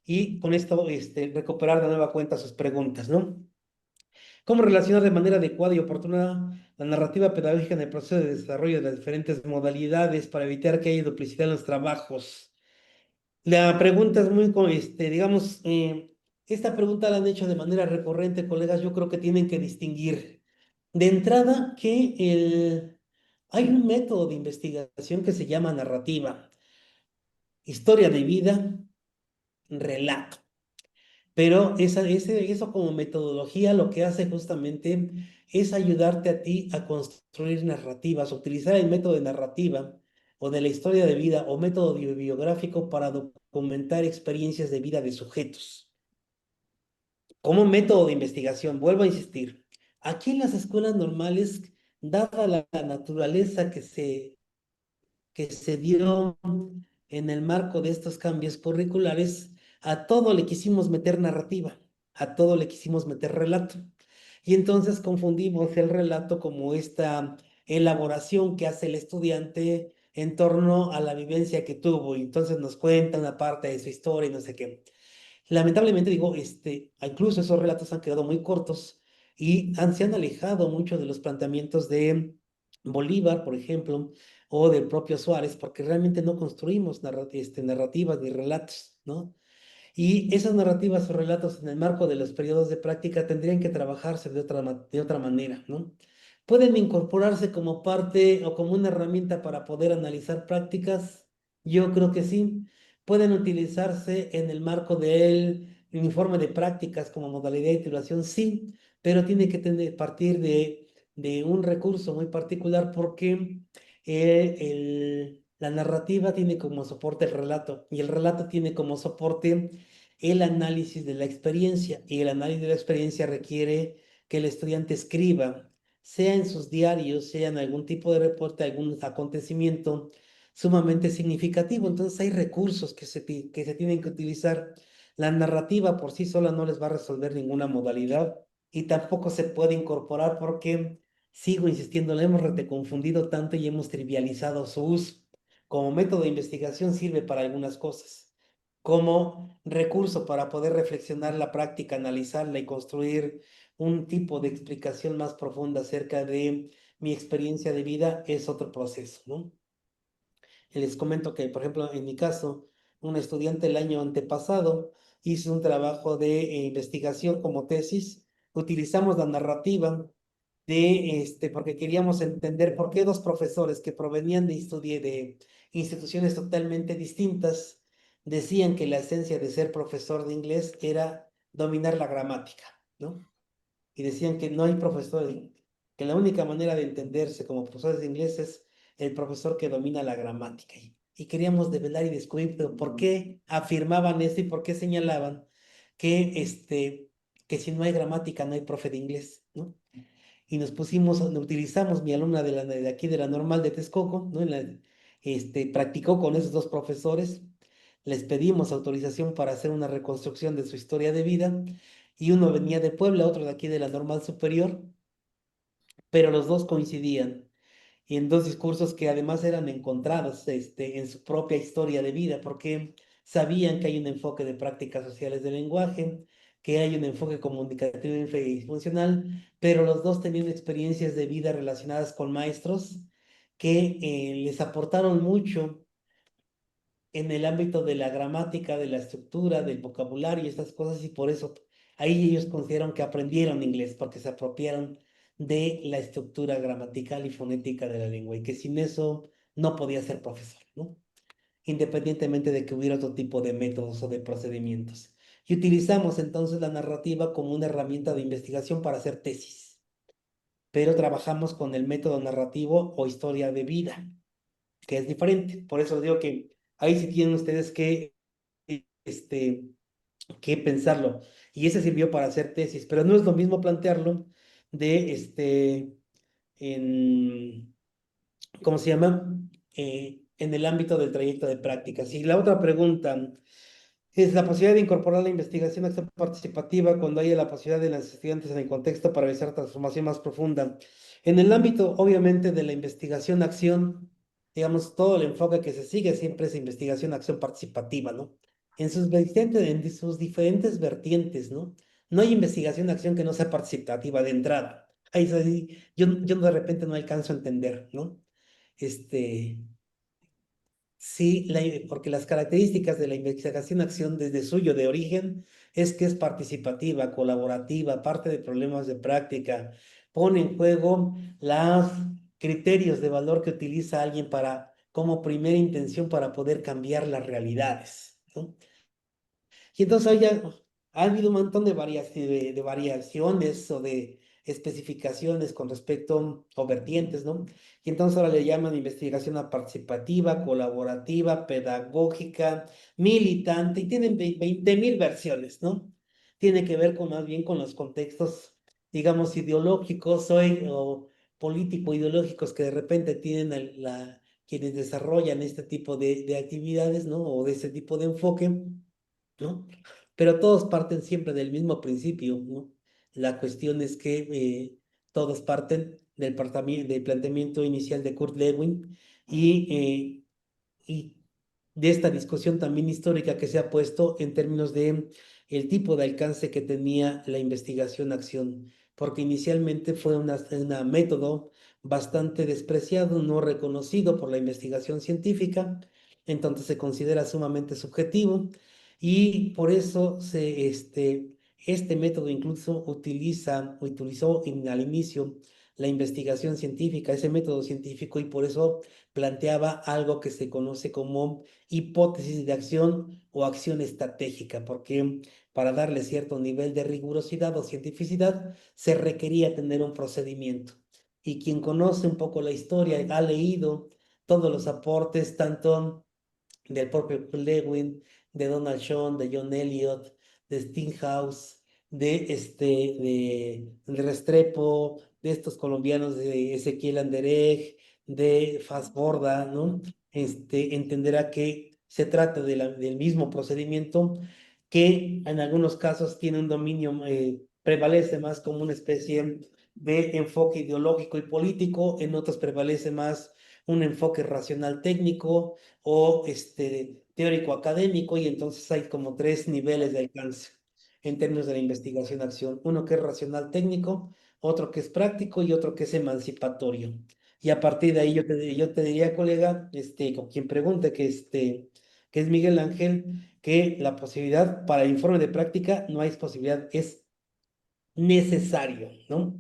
y con esto recuperar de nueva cuenta sus preguntas, ¿no? ¿Cómo relacionar de manera adecuada y oportuna la narrativa pedagógica en el proceso de desarrollo de las diferentes modalidades para evitar que haya duplicidad en los trabajos? La pregunta es muy, digamos, esta pregunta la han hecho de manera recurrente, colegas. Yo creo que tienen que distinguir de entrada que hay un método de investigación que se llama narrativa, historia de vida, relato. Pero eso como metodología lo que hace justamente es ayudarte a ti a construir narrativas, utilizar el método de narrativa o de la historia de vida o método biográfico para documentar experiencias de vida de sujetos. Como método de investigación, vuelvo a insistir, aquí en las escuelas normales, dada la naturaleza que se dio en el marco de estos cambios curriculares, a todo le quisimos meter narrativa, a todo le quisimos meter relato. Y entonces confundimos el relato como esta elaboración que hace el estudiante en torno a la vivencia que tuvo. Y entonces nos cuenta una parte de su historia y no sé qué. Lamentablemente digo, incluso esos relatos han quedado muy cortos y se han alejado mucho de los planteamientos de Bolívar, por ejemplo, o del propio Suárez, porque realmente no construimos narrativas ni relatos, ¿no? Y esas narrativas o relatos en el marco de los periodos de práctica tendrían que trabajarse de otra manera, ¿no? ¿Pueden incorporarse como parte o como una herramienta para poder analizar prácticas? Yo creo que sí. Pueden utilizarse en el marco del informe de prácticas como modalidad de titulación, sí, pero tiene que partir de un recurso muy particular porque la narrativa tiene como soporte el relato y el relato tiene como soporte el análisis de la experiencia y el análisis de la experiencia requiere que el estudiante escriba, sea en sus diarios, sea en algún tipo de reporte, algún acontecimiento sumamente significativo. Entonces hay recursos que se tienen que utilizar. La narrativa por sí sola no les va a resolver ninguna modalidad y tampoco se puede incorporar porque, sigo insistiendo, lo hemos reconfundido tanto y hemos trivializado su uso. Como método de investigación sirve para algunas cosas, como recurso para poder reflexionar la práctica, analizarla y construir un tipo de explicación más profunda acerca de mi experiencia de vida, es otro proceso, ¿no? Les comento que, por ejemplo, en mi caso, un estudiante el año antepasado hizo un trabajo de investigación como tesis. Utilizamos la narrativa porque queríamos entender por qué dos profesores que provenían de instituciones totalmente distintas decían que la esencia de ser profesor de inglés era dominar la gramática, ¿no? Y decían que no hay profesores, que la única manera de entenderse como profesores de inglés es el profesor que domina la gramática. Y queríamos develar y descubrir pero por qué afirmaban eso y por qué señalaban que si no hay gramática no hay profe de inglés, ¿no? Y utilizamos, mi alumna de aquí de la normal de Texcoco, ¿no? Practicó con esos dos profesores, les pedimos autorización para hacer una reconstrucción de su historia de vida, y uno venía de Puebla, otro de aquí de la normal superior, pero los dos coincidían y en dos discursos que además eran encontrados en su propia historia de vida, porque sabían que hay un enfoque de prácticas sociales del lenguaje, que hay un enfoque comunicativo y funcional, pero los dos tenían experiencias de vida relacionadas con maestros que les aportaron mucho en el ámbito de la gramática, de la estructura, del vocabulario y estas cosas, y por eso ahí ellos consideraron que aprendieron inglés, porque se apropiaron de la estructura gramatical y fonética de la lengua, y que sin eso no podía ser profesor, ¿no? Independientemente de que hubiera otro tipo de métodos o de procedimientos. Y utilizamos entonces la narrativa como una herramienta de investigación para hacer tesis, pero trabajamos con el método narrativo o historia de vida, que es diferente. Por eso digo que ahí sí tienen ustedes este, que pensarlo. Y ese sirvió para hacer tesis, pero no es lo mismo plantearlo de, en, ¿cómo se llama? En el ámbito del trayecto de prácticas. Y la otra pregunta es la posibilidad de incorporar la investigación acción participativa cuando haya la posibilidad de los estudiantes en el contexto para realizar transformación más profunda. En el ámbito, obviamente, de la investigación-acción, digamos, todo el enfoque que se sigue siempre es investigación-acción participativa, ¿no? En sus diferentes vertientes, ¿no? No hay investigación-acción que no sea participativa de entrada. Yo de repente no alcanzo a entender, ¿no? Este, Sí, porque las características de la investigación-acción desde suyo de origen es que es participativa, colaborativa, parte de problemas de práctica, pone en juego los criterios de valor que utiliza alguien como primera intención para poder cambiar las realidades, ¿no? Y entonces ha habido un montón de variaciones o de especificaciones con respecto o vertientes, ¿no? Y entonces ahora le llaman investigación participativa, colaborativa, pedagógica, militante, y tienen 20.000 versiones, ¿no? Tiene que ver más bien con los contextos, digamos, ideológicos o político-ideológicos que de repente tienen quienes desarrollan este tipo de actividades, ¿no? O de ese tipo de enfoque, ¿no? Pero todos parten siempre del mismo principio, ¿no? La cuestión es que todos parten del planteamiento inicial de Kurt Lewin y de esta discusión también histórica que se ha puesto en términos de el tipo de alcance que tenía la investigación-acción, porque inicialmente fue un método bastante despreciado, no reconocido por la investigación científica, entonces se considera sumamente subjetivo y por eso este método incluso utilizó al inicio la investigación científica, ese método científico, y por eso planteaba algo que se conoce como hipótesis de acción o acción estratégica, porque para darle cierto nivel de rigurosidad o cientificidad se requería tener un procedimiento. Y quien conoce un poco la historia, ha leído todos los aportes, tanto del propio Lewin, de Donald Schoen, de John Elliot, de Steenhouse, de Restrepo, de estos colombianos de Ezequiel Anderej, de Borda, ¿no? Entenderá que se trata del mismo procedimiento que en algunos casos tiene un dominio prevalece más como una especie de enfoque ideológico y político, en otros prevalece más un enfoque racional técnico o teórico académico, y entonces hay como tres niveles de alcance en términos de la investigación-acción. Uno que es racional técnico, otro que es práctico y otro que es emancipatorio. Y a partir de ahí yo te diría, colega, con quien pregunte que es Miguel Ángel, que la posibilidad para el informe de práctica no hay posibilidad, es necesario, ¿no?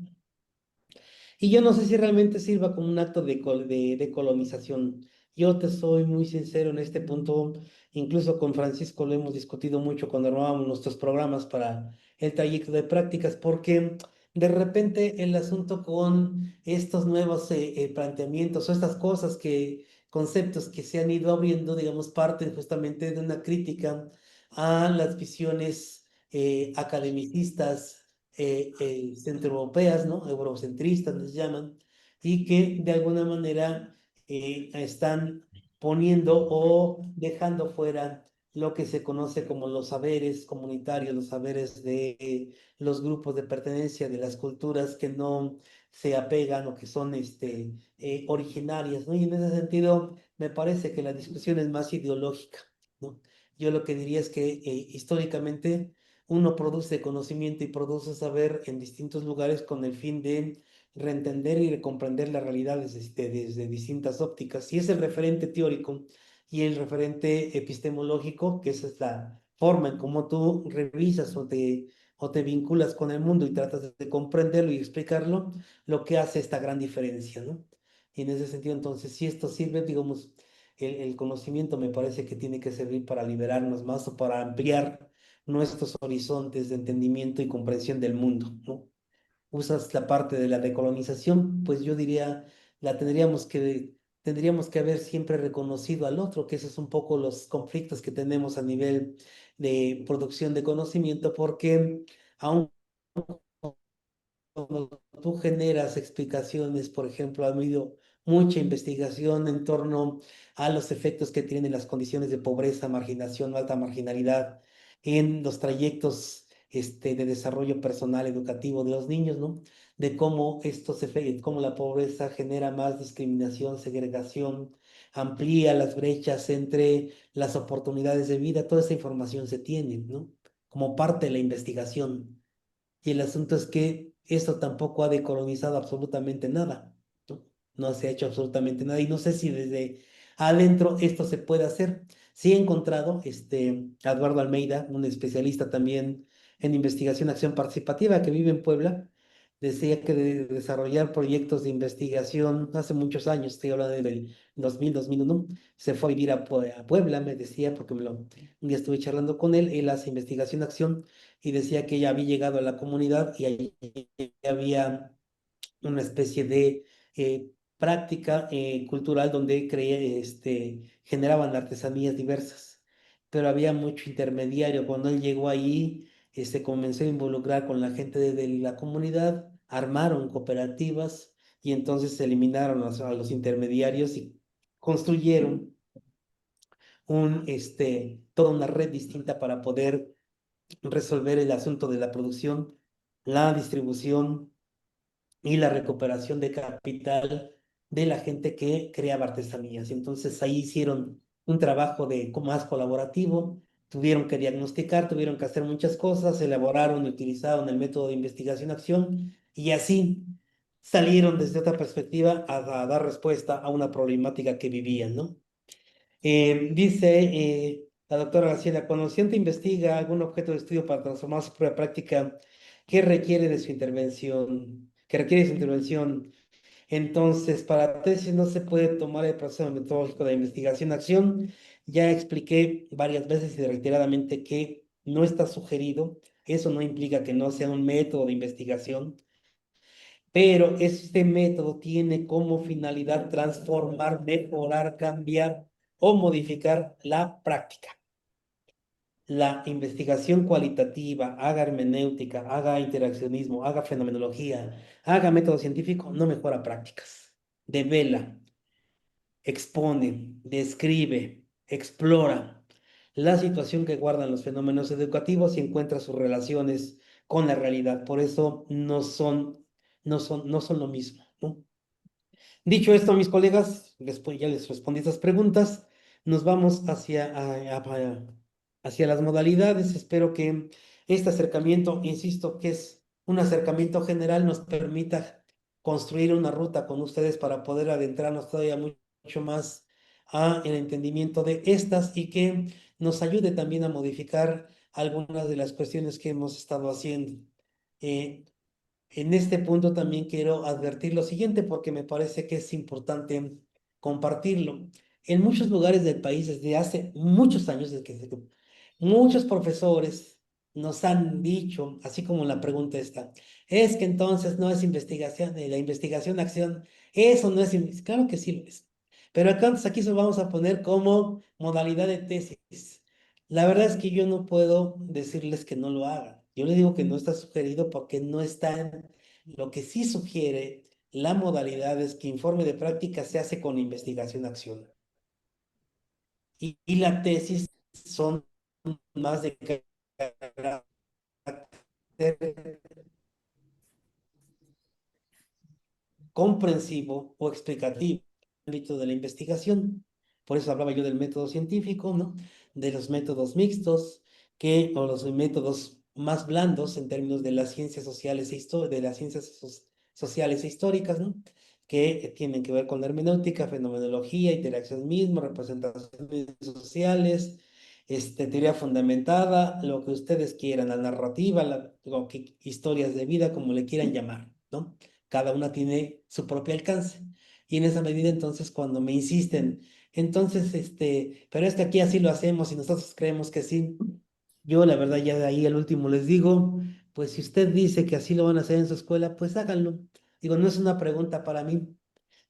Y yo no sé si realmente sirva como un acto de colonización. Yo te soy muy sincero en este punto, incluso con Francisco lo hemos discutido mucho cuando armábamos nuestros programas para el trayecto de prácticas, porque de repente el asunto con estos nuevos planteamientos o estas cosas conceptos que se han ido abriendo, digamos, parten justamente de una crítica a las visiones academicistas centroeuropeas, ¿no? Eurocentristas les llaman, y que de alguna manera están poniendo o dejando fuera lo que se conoce como los saberes comunitarios, los saberes de los grupos de pertenencia, de las culturas que no se apegan o que son originarias, ¿no? Y en ese sentido, me parece que la discusión es más ideológica, ¿no? Yo lo que diría es que históricamente uno produce conocimiento y produce saber en distintos lugares con el fin de reentender y recomprender las realidades desde distintas ópticas. Si es el referente teórico y el referente epistemológico, que esa es la forma en cómo tú revisas o te vinculas con el mundo y tratas de comprenderlo y explicarlo, lo que hace esta gran diferencia, ¿no? Y en ese sentido, entonces, si esto sirve, digamos, el conocimiento me parece que tiene que servir para liberarnos más o para ampliar nuestros horizontes de entendimiento y comprensión del mundo, ¿no? Usas la parte de la decolonización, pues yo diría, la tendríamos que haber siempre reconocido al otro, que esos son un poco los conflictos que tenemos a nivel de producción de conocimiento, porque aún cuando tú generas explicaciones, por ejemplo, ha habido mucha investigación en torno a los efectos que tienen las condiciones de pobreza, marginación o alta marginalidad en los trayectos de desarrollo personal educativo de los niños, ¿no? De cómo cómo la pobreza genera más discriminación, segregación, amplía las brechas entre las oportunidades de vida. Toda esa información se tiene, ¿no? Como parte de la investigación. Y el asunto es que esto tampoco ha decolonizado absolutamente nada, ¿no? No se ha hecho absolutamente nada. Y no sé si desde adentro esto se puede hacer. Sí he encontrado a Eduardo Almeida, un especialista también en investigación, acción participativa, que vive en Puebla. Decía que de desarrollar proyectos de investigación hace muchos años, estoy hablando del 2000, 2001, se fue a vivir a Puebla, me decía, porque un día estuve charlando con él. Él hace investigación, acción, y decía que ya había llegado a la comunidad y ahí había una especie de práctica cultural donde generaban artesanías diversas, pero había mucho intermediario. Cuando él llegó ahí, se comenzó a involucrar con la gente de la comunidad, armaron cooperativas y entonces se eliminaron a los intermediarios y construyeron toda una red distinta para poder resolver el asunto de la producción, la distribución y la recuperación de capital de la gente que creaba artesanías. Entonces ahí hicieron un trabajo más colaborativo, tuvieron que diagnosticar, tuvieron que hacer muchas cosas, elaboraron y utilizaron el método de investigación-acción y así salieron desde otra perspectiva a dar respuesta a una problemática que vivían, ¿no? Dice la doctora Graciela, cuando el estudiante investiga algún objeto de estudio para transformar su propia práctica, ¿qué requiere de su intervención? ¿Qué requiere de su intervención? Entonces, para tesis no se puede tomar el proceso metodológico de investigación-acción. Ya expliqué varias veces y reiteradamente que no está sugerido. Eso no implica que no sea un método de investigación, pero este método tiene como finalidad transformar, mejorar, cambiar o modificar la práctica. La investigación cualitativa, haga hermenéutica, haga interaccionismo, haga fenomenología, haga método científico, no mejora prácticas. Devela, expone, describe, explora la situación que guardan los fenómenos educativos y encuentra sus relaciones con la realidad. Por eso no son lo mismo, ¿no? Dicho esto, mis colegas, después ya les respondí estas preguntas, nos vamos hacia las modalidades. Espero que este acercamiento, insisto, que es un acercamiento general, nos permita construir una ruta con ustedes para poder adentrarnos todavía mucho más a el entendimiento de estas y que nos ayude también a modificar algunas de las cuestiones que hemos estado haciendo. Eh, en este punto también quiero advertir lo siguiente porque me parece que es importante compartirlo. En muchos lugares del país, desde hace muchos años, muchos profesores nos han dicho, así como la pregunta está, es que entonces no es investigación, la investigación-acción, eso no es, claro que sí lo es. Pero entonces aquí se lo vamos a poner como modalidad de tesis. La verdad es que yo no puedo decirles que no lo hagan. Yo les digo que no está sugerido porque no está en lo que sí sugiere la modalidad es que informe de práctica se hace con investigación-acción. Y la tesis son más de carácter comprensivo o explicativo en el ámbito de la investigación. Por eso hablaba yo del método científico, ¿no? De los métodos mixtos, o los métodos más blandos en términos de las ciencias sociales de las ciencias sociales e históricas, ¿no? Que tienen que ver con la hermenéutica, fenomenología, interacción mismo, representaciones sociales, teoría fundamentada, lo que ustedes quieran, la narrativa, historias de vida, como le quieran llamar, ¿no? Cada una tiene su propio alcance. Y en esa medida, entonces, cuando me insisten, entonces, pero es que aquí así lo hacemos y nosotros creemos que sí, yo la verdad ya de ahí al último les digo, pues si usted dice que así lo van a hacer en su escuela, pues háganlo. Digo, no es una pregunta para mí,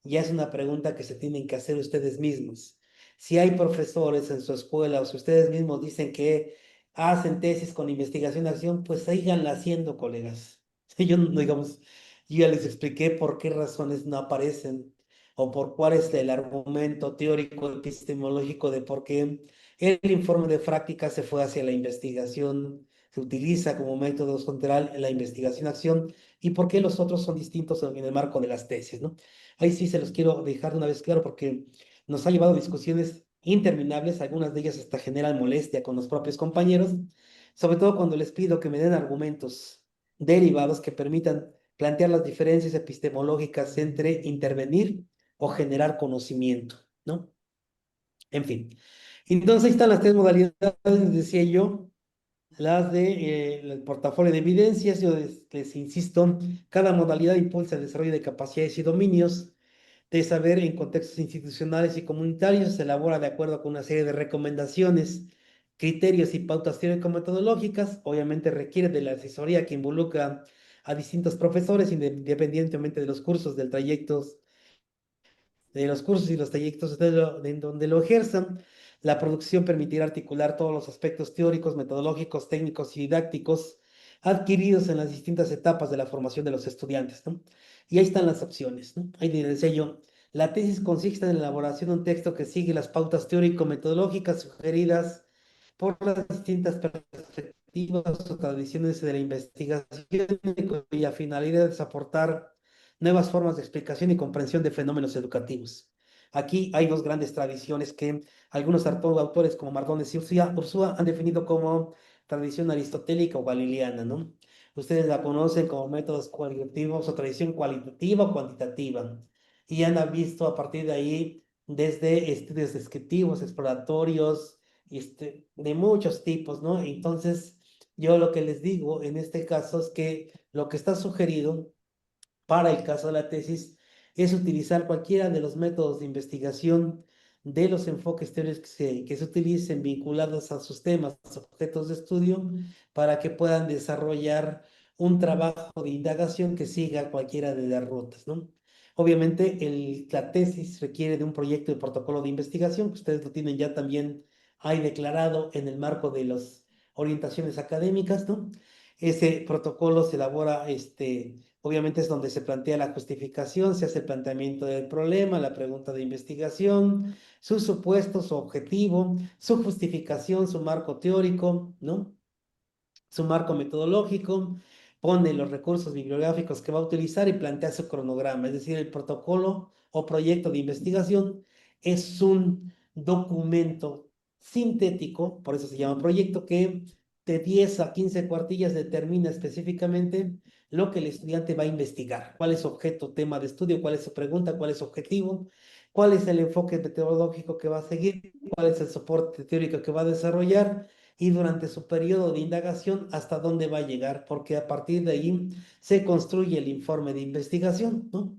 ya es una pregunta que se tienen que hacer ustedes mismos. Si hay profesores en su escuela o si ustedes mismos dicen que hacen tesis con investigación-acción, pues síganla haciendo, colegas. Yo no, digamos, yo ya les expliqué por qué razones no aparecen o por cuál es el argumento teórico epistemológico de por qué el informe de práctica se fue hacia la investigación, se utiliza como método central en la investigación-acción y por qué los otros son distintos en el marco de las tesis, ¿no? Ahí sí se los quiero dejar de una vez claro porque nos ha llevado a discusiones interminables, algunas de ellas hasta generan molestia con los propios compañeros, sobre todo cuando les pido que me den argumentos derivados que permitan plantear las diferencias epistemológicas entre intervenir o generar conocimiento, ¿no? En fin. Entonces ahí están las tres modalidades, decía yo, las de el portafolio de evidencias. Yo les insisto, cada modalidad impulsa el desarrollo de capacidades y dominios de saber en contextos institucionales y comunitarios. Se elabora de acuerdo con una serie de recomendaciones, criterios y pautas teórico-metodológicas. Obviamente requiere de la asesoría que involucra a distintos profesores, independientemente de los cursos, del trayecto de los cursos y los trayectos en donde lo ejerzan. La producción permitirá articular todos los aspectos teóricos, metodológicos, técnicos y didácticos adquiridos en las distintas etapas de la formación de los estudiantes, ¿no? Y ahí están las opciones, ¿no? Ahí dice yo, la tesis consiste en la elaboración de un texto que sigue las pautas teórico-metodológicas sugeridas por las distintas perspectivas o tradiciones de la investigación, cuya finalidad es aportar nuevas formas de explicación y comprensión de fenómenos educativos. Aquí hay dos grandes tradiciones que algunos autores como Mardones y Ursúa han definido como tradición aristotélica o galileana, ¿no? Ustedes la conocen como métodos cualitativos o tradición cualitativa o cuantitativa y han visto a partir de ahí desde estudios descriptivos, exploratorios, de muchos tipos, ¿no? Entonces, yo lo que les digo en este caso es que lo que está sugerido para el caso de la tesis es utilizar cualquiera de los métodos de investigación de los enfoques teóricos que se utilicen vinculados a sus temas, objetos de estudio, para que puedan desarrollar un trabajo de indagación que siga cualquiera de las rutas, ¿no? Obviamente, la tesis requiere de un proyecto de protocolo de investigación, que ustedes lo tienen ya también ahí declarado en el marco de las orientaciones académicas, ¿no? Ese protocolo se elabora, obviamente es donde se plantea la justificación, se hace el planteamiento del problema, la pregunta de investigación, su supuesto, su objetivo, su justificación, su marco teórico, ¿no? su marco metodológico, pone los recursos bibliográficos que va a utilizar y plantea su cronograma. Es decir, el protocolo o proyecto de investigación es un documento sintético, por eso se llama proyecto, que de 10 a 15 cuartillas determina específicamente lo que el estudiante va a investigar, cuál es su objeto, tema de estudio, cuál es su pregunta, cuál es su objetivo, cuál es el enfoque metodológico que va a seguir, cuál es el soporte teórico que va a desarrollar y durante su periodo de indagación hasta dónde va a llegar, porque a partir de ahí se construye el informe de investigación, ¿no?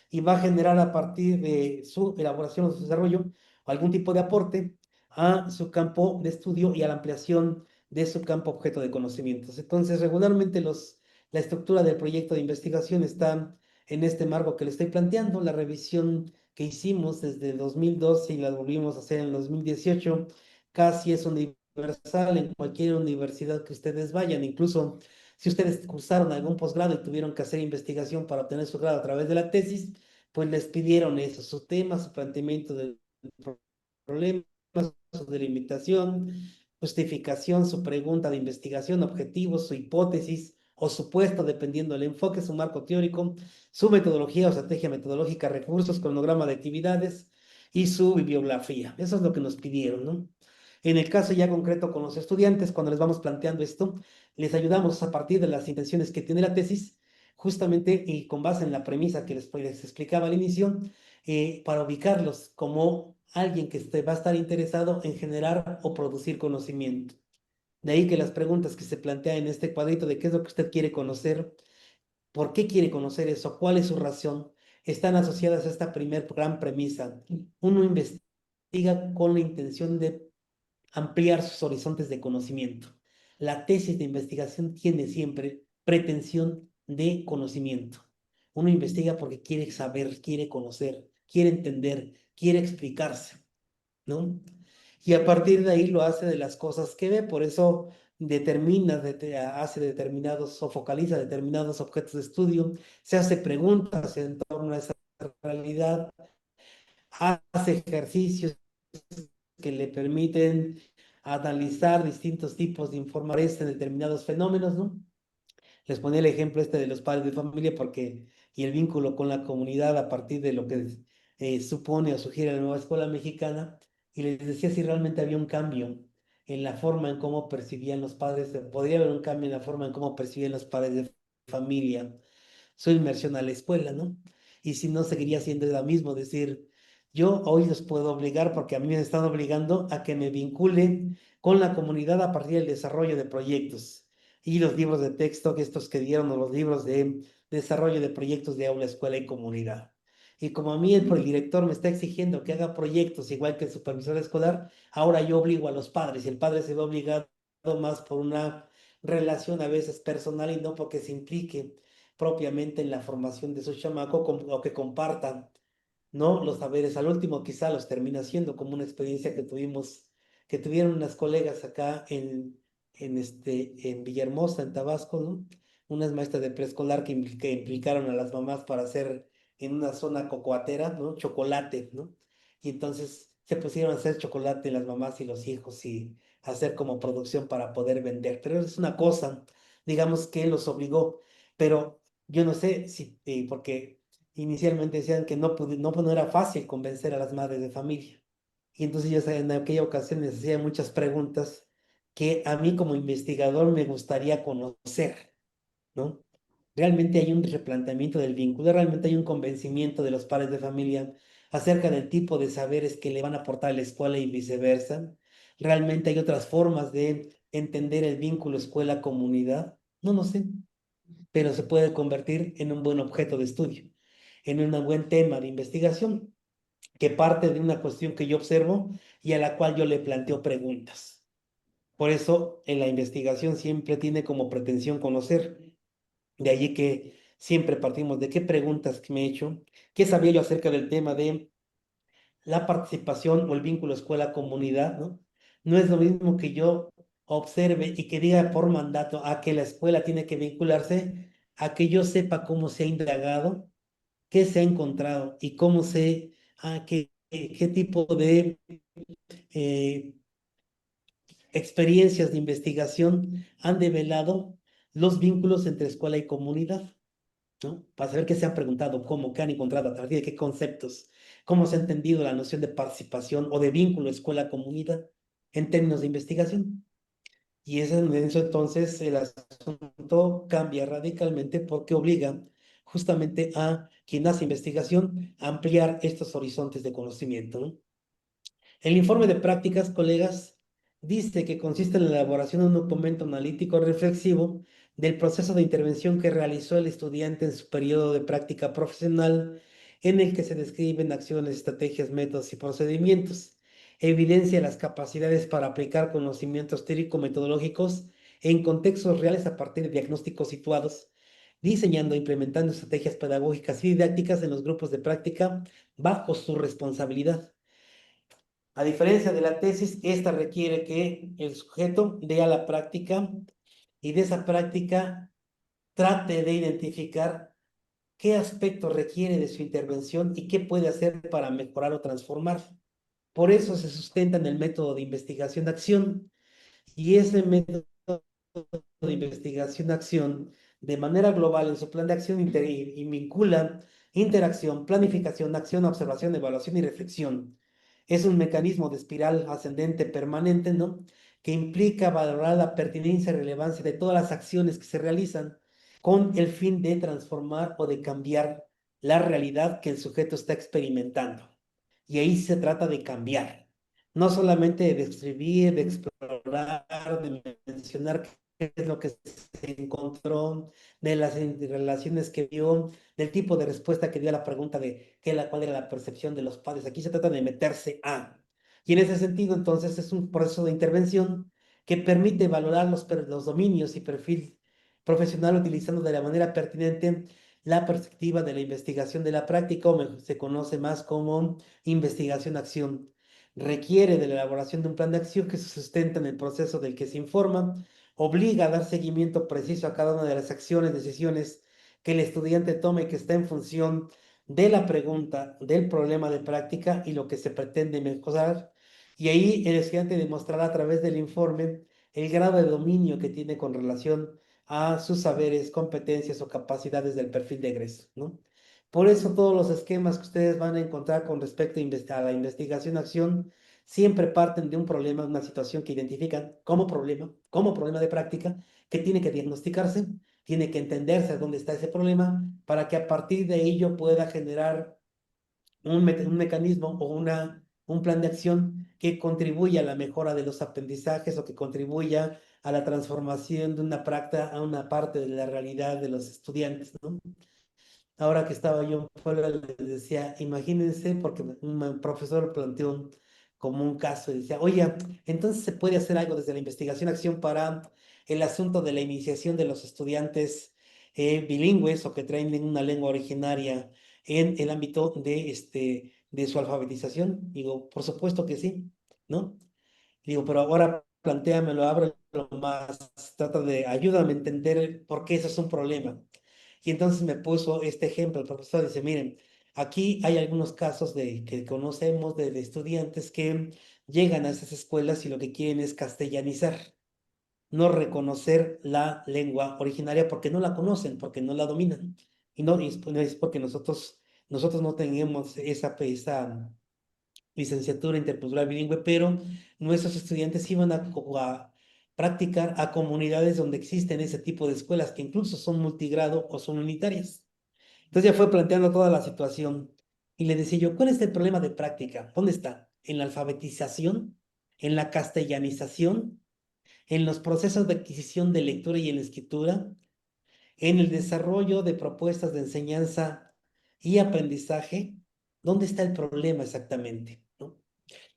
Y va a generar a partir de su elaboración o su desarrollo algún tipo de aporte a su campo de estudio y a la ampliación de su campo objeto de conocimientos. Entonces, regularmente la estructura del proyecto de investigación está en este marco que le estoy planteando. La revisión que hicimos desde 2012 y la volvimos a hacer en 2018 casi es universal en cualquier universidad que ustedes vayan, incluso si ustedes cursaron algún posgrado y tuvieron que hacer investigación para obtener su grado a través de la tesis, pues les pidieron eso, su tema, su planteamiento del problema, su delimitación, justificación, su pregunta de investigación, objetivos, su hipótesis o supuesto, dependiendo del enfoque, su marco teórico, su metodología o estrategia metodológica, recursos, cronograma de actividades y su bibliografía. Eso es lo que nos pidieron, ¿no? En el caso ya concreto con los estudiantes, cuando les vamos planteando esto, les ayudamos a partir de las intenciones que tiene la tesis, justamente y con base en la premisa que les explicaba al inicio, para ubicarlos como alguien que va a estar interesado en generar o producir conocimiento. De ahí que las preguntas que se plantean en este cuadrito de qué es lo que usted quiere conocer, por qué quiere conocer eso, cuál es su razón, están asociadas a esta primer gran premisa. Uno investiga con la intención de ampliar sus horizontes de conocimiento. La tesis de investigación tiene siempre pretensión de conocimiento. Uno investiga porque quiere saber, quiere conocer, quiere entender, quiere explicarse, ¿no? Y a partir de ahí lo hace de las cosas que ve, por eso hace determinados o focaliza determinados objetos de estudio, se hace preguntas en torno a esa realidad, hace ejercicios que le permiten analizar distintos tipos de información en determinados fenómenos, ¿no? Les ponía el ejemplo este de los padres de familia porque, y el vínculo con la comunidad a partir de lo que supone o sugiere la nueva escuela mexicana, y les decía si realmente había un cambio en la forma en cómo percibían los padres, podría haber un cambio en la forma en cómo percibían los padres de familia su inmersión a la escuela, ¿no? Y si no, seguiría siendo lo mismo, decir, yo hoy los puedo obligar porque a mí me están obligando a que me vincule con la comunidad a partir del desarrollo de proyectos y los libros de texto que estos que dieron o los libros de desarrollo de proyectos de aula, escuela y comunidad. Y como a mí el director me está exigiendo que haga proyectos igual que el supervisor escolar, ahora yo obligo a los padres y el padre se ve obligado más por una relación a veces personal y no porque se implique propiamente en la formación de su chamaco o que compartan, ¿no? Los saberes. Al último quizá los termina siendo como una experiencia que tuvieron unas colegas acá en Villahermosa, en Tabasco, ¿no? Unas maestras de preescolar que implicaron a las mamás para hacer en una zona cocoatera, ¿no? Chocolate, ¿no? Y entonces se pusieron a hacer chocolate las mamás y los hijos y hacer como producción para poder vender. Pero es una cosa, digamos que los obligó, pero yo no sé si, porque inicialmente decían que no era fácil convencer a las madres de familia. Y entonces yo en aquella ocasión les hacía muchas preguntas que a mí como investigador me gustaría conocer, ¿no? Realmente hay un replanteamiento del vínculo, realmente hay un convencimiento de los padres de familia acerca del tipo de saberes que le van a aportar a la escuela y viceversa. Realmente hay otras formas de entender el vínculo escuela-comunidad. No, no sé, pero se puede convertir en un buen objeto de estudio, en un buen tema de investigación que parte de una cuestión que yo observo y a la cual yo le planteo preguntas. Por eso, en la investigación siempre tiene como pretensión conocer. De allí que siempre partimos de qué preguntas que me he hecho, qué sabía yo acerca del tema de la participación o el vínculo escuela-comunidad, ¿no? No es lo mismo que yo observe y que diga por mandato a que la escuela tiene que vincularse, a que yo sepa cómo se ha indagado, qué se ha encontrado y cómo qué tipo de eh, experiencias de investigación han develado los vínculos entre escuela y comunidad, ¿no? Para saber qué se han preguntado, cómo, qué han encontrado, a partir de qué conceptos, cómo se ha entendido la noción de participación o de vínculo escuela-comunidad en términos de investigación. Y en eso entonces el asunto cambia radicalmente porque obliga justamente a quien hace investigación a ampliar estos horizontes de conocimiento, ¿no? El informe de prácticas, colegas, dice que consiste en la elaboración de un documento analítico reflexivo del proceso de intervención que realizó el estudiante en su periodo de práctica profesional, en el que se describen acciones, estrategias, métodos y procedimientos. Evidencia las capacidades para aplicar conocimientos teórico-metodológicos en contextos reales a partir de diagnósticos situados, diseñando e implementando estrategias pedagógicas y didácticas en los grupos de práctica bajo su responsabilidad. A diferencia de la tesis, esta requiere que el sujeto dé a la práctica y de esa práctica trate de identificar qué aspecto requiere de su intervención y qué puede hacer para mejorar o transformar. Por eso se sustenta en el método de investigación-acción y ese método de investigación-acción de manera global en su plan de acción y vincula interacción, planificación, acción, observación, evaluación y reflexión. Es un mecanismo de espiral ascendente permanente, ¿no? Que implica valorar la pertinencia y relevancia de todas las acciones que se realizan con el fin de transformar o de cambiar la realidad que el sujeto está experimentando. Y ahí se trata de cambiar, no solamente de describir, de explorar, de mencionar qué es lo que se encontró, de las relaciones que vio, del tipo de respuesta que dio a la pregunta de cuál era la percepción de los padres. Aquí se trata de meterse a. Y en ese sentido, entonces, es un proceso de intervención que permite valorar los dominios y perfil profesional utilizando de la manera pertinente la perspectiva de la investigación de la práctica, o se conoce más como investigación-acción. Requiere de la elaboración de un plan de acción que se sustenta en el proceso del que se informa, obliga a dar seguimiento preciso a cada una de las acciones, decisiones que el estudiante tome, que está en función de la pregunta, del problema de práctica y lo que se pretende mejorar. Y ahí el estudiante demostrará a través del informe el grado de dominio que tiene con relación a sus saberes, competencias o capacidades del perfil de egreso, ¿no? Por eso todos los esquemas que ustedes van a encontrar con respecto a la investigación-acción siempre parten de un problema, una situación que identifican como problema de práctica, que tiene que diagnosticarse, tiene que entenderse dónde está ese problema, para que a partir de ello pueda generar un mecanismo o un plan de acción que contribuya a la mejora de los aprendizajes o que contribuya a la transformación de una práctica a una parte de la realidad de los estudiantes, ¿no? Ahora que estaba yo en Puebla, les decía, imagínense, porque un profesor planteó como un caso y decía, oye, entonces se puede hacer algo desde la investigación-acción para el asunto de la iniciación de los estudiantes bilingües o que traen una lengua originaria en el ámbito de su alfabetización. Digo, por supuesto que sí, ¿no? Digo, pero ahora plantéamelo, ábrelo más, trata de ayúdame a entender por qué eso es un problema. Y entonces me puso este ejemplo, el profesor dice, miren, aquí hay algunos casos que conocemos de estudiantes que llegan a esas escuelas y lo que quieren es castellanizar, no reconocer la lengua originaria porque no la conocen, porque no la dominan. Y no es porque nosotros no tenemos esa licenciatura intercultural bilingüe, pero nuestros estudiantes iban a practicar a comunidades donde existen ese tipo de escuelas que incluso son multigrado o son unitarias. Entonces ya fue planteando toda la situación y le decía yo, ¿cuál es el problema de práctica? ¿Dónde está? ¿En la alfabetización? ¿En la castellanización? ¿En los procesos de adquisición de lectura y en la escritura? ¿En el desarrollo de propuestas de enseñanza y aprendizaje? ¿Dónde está el problema exactamente? ¿No?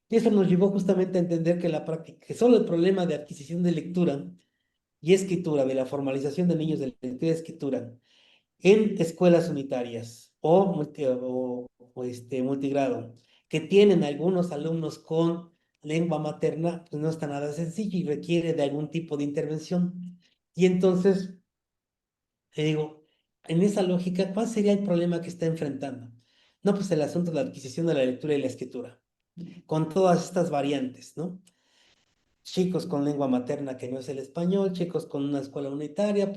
Y eso nos llevó justamente a entender que la práctica, que solo el problema de adquisición de lectura y escritura, de la formalización de niños de lectura y escritura, en escuelas unitarias o multigrado, que tienen algunos alumnos con lengua materna, pues no está nada sencillo y requiere de algún tipo de intervención. Y entonces, le digo, en esa lógica, ¿cuál sería el problema que está enfrentando? No, pues el asunto de la adquisición de la lectura y la escritura, con todas estas variantes, ¿no? chicos con lengua materna que no es el español, chicos con una escuela unitaria,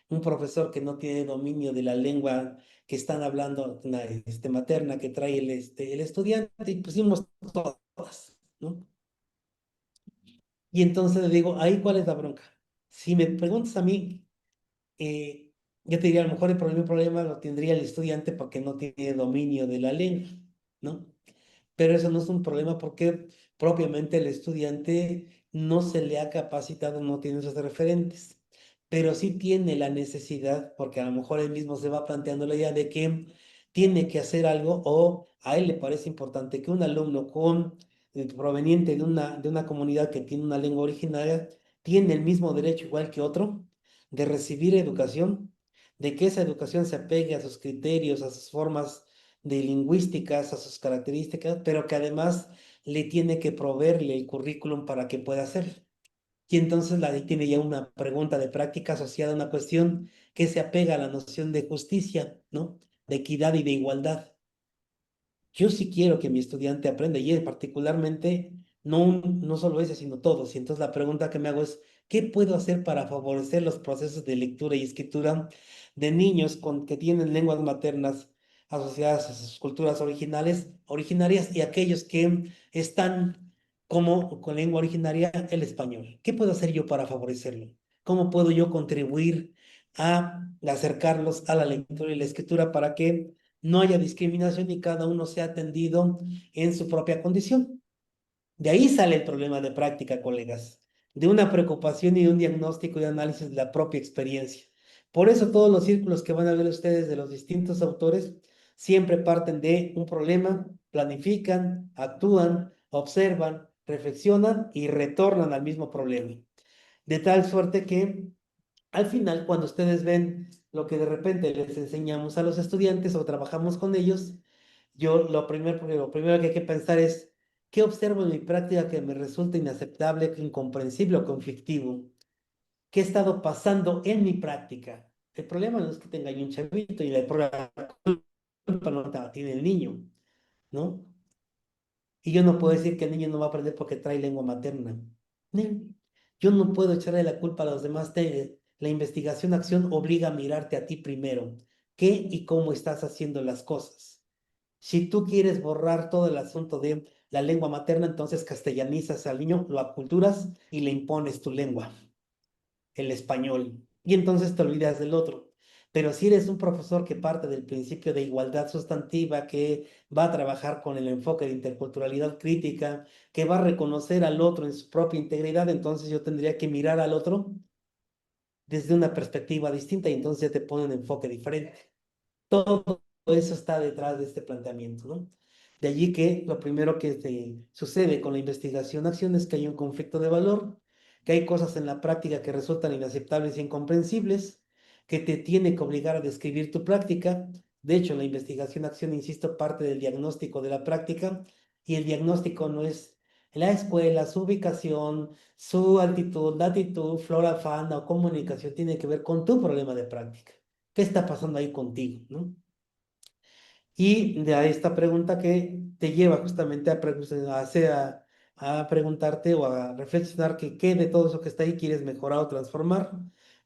un profesor que no tiene dominio de la lengua que están hablando, una, materna que trae el estudiante, y pusimos todas, ¿no? Y entonces le digo, ahí cuál es la bronca. Si me preguntas a mí, eh, yo te diría, a lo mejor el problema lo tendría el estudiante porque no tiene dominio de la lengua, ¿no? Pero eso no es un problema porque propiamente el estudiante no se le ha capacitado, no tiene esos referentes, pero sí tiene la necesidad, porque a lo mejor él mismo se va planteando la idea de que tiene que hacer algo o a él le parece importante que un alumno proveniente de una comunidad que tiene una lengua originaria tiene el mismo derecho igual que otro de recibir educación, de que esa educación se apegue a sus criterios, a sus formas de lingüísticas, a sus características, pero que además le tiene que proveerle el currículum para que pueda hacerlo. Y entonces ahí tiene ya una pregunta de práctica asociada a una cuestión que se apega a la noción de justicia, ¿no? De equidad y de igualdad. Yo sí quiero que mi estudiante aprenda, y él particularmente, no solo ese, sino todos. Y entonces la pregunta que me hago es, ¿qué puedo hacer para favorecer los procesos de lectura y escritura de niños que tienen lenguas maternas asociadas a sus culturas originarias y aquellos que están como con lengua originaria el español? ¿Qué puedo hacer yo para favorecerlo? ¿Cómo puedo yo contribuir a acercarlos a la lectura y la escritura para que no haya discriminación y cada uno sea atendido en su propia condición? De ahí sale el problema de práctica, colegas, de una preocupación y de un diagnóstico y análisis de la propia experiencia. Por eso todos los círculos que van a ver ustedes de los distintos autores siempre parten de un problema, planifican, actúan, observan, reflexionan y retornan al mismo problema. De tal suerte que al final, cuando ustedes ven lo que de repente les enseñamos a los estudiantes o trabajamos con ellos, yo lo primero que hay que pensar es, ¿qué observo en mi práctica que me resulta inaceptable, incomprensible o conflictivo? ¿Qué he estado pasando en mi práctica? El problema no es que tenga yo un chavito y el problema no la tiene el niño, ¿no? Y yo no puedo decir que el niño no va a aprender porque trae lengua materna. No. Yo no puedo echarle la culpa a los demás. La investigación-acción obliga a mirarte a ti primero. ¿Qué y cómo estás haciendo las cosas? Si tú quieres borrar todo el asunto de la lengua materna, entonces castellanizas al niño, lo aculturas y le impones tu lengua, el español, y entonces te olvidas del otro. Pero si eres un profesor que parte del principio de igualdad sustantiva, que va a trabajar con el enfoque de interculturalidad crítica, que va a reconocer al otro en su propia integridad, entonces yo tendría que mirar al otro desde una perspectiva distinta y entonces ya te pone un enfoque diferente. Todo eso está detrás de este planteamiento, ¿no? De allí que lo primero que sucede con la investigación-acción es que hay un conflicto de valor, que hay cosas en la práctica que resultan inaceptables e incomprensibles, que te tiene que obligar a describir tu práctica. De hecho, la investigación-acción, insisto, parte del diagnóstico de la práctica, y el diagnóstico no es la escuela, su ubicación, su altitud, latitud, flora, fauna o comunicación, tiene que ver con tu problema de práctica. ¿Qué está pasando ahí contigo, no? Y de ahí esta pregunta que te lleva justamente a preguntarte o a reflexionar que qué de todo eso que está ahí quieres mejorar o transformar,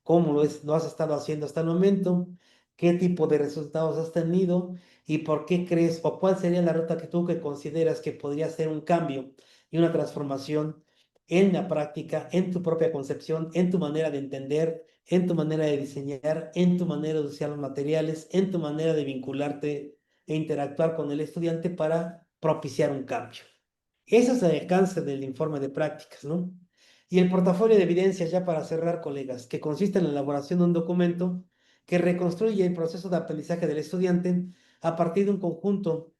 cómo lo has estado haciendo hasta el momento, qué tipo de resultados has tenido y por qué crees o cuál sería la ruta que tú que consideras que podría ser un cambio y una transformación en la práctica, en tu propia concepción, en tu manera de entender, en tu manera de diseñar, en tu manera de usar los materiales, en tu manera de vincularte e interactuar con el estudiante para propiciar un cambio. Ese es el alcance del informe de prácticas, ¿no? Y el portafolio de evidencias, ya para cerrar, colegas, que consiste en la elaboración de un documento que reconstruye el proceso de aprendizaje del estudiante a partir de un conjunto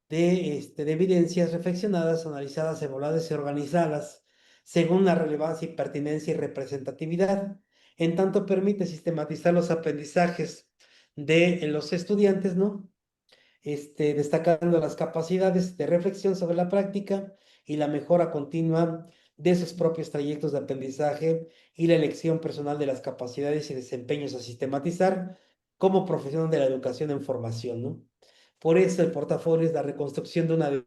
de evidencias reflexionadas, analizadas, evaluadas y organizadas según la relevancia y pertinencia y representatividad. En tanto permite sistematizar los aprendizajes de los estudiantes, ¿no? Destacando las capacidades de reflexión sobre la práctica y la mejora continua de sus propios trayectos de aprendizaje y la elección personal de las capacidades y desempeños a sistematizar como profesional de la educación en formación, ¿no? Por eso el portafolio es la reconstrucción de una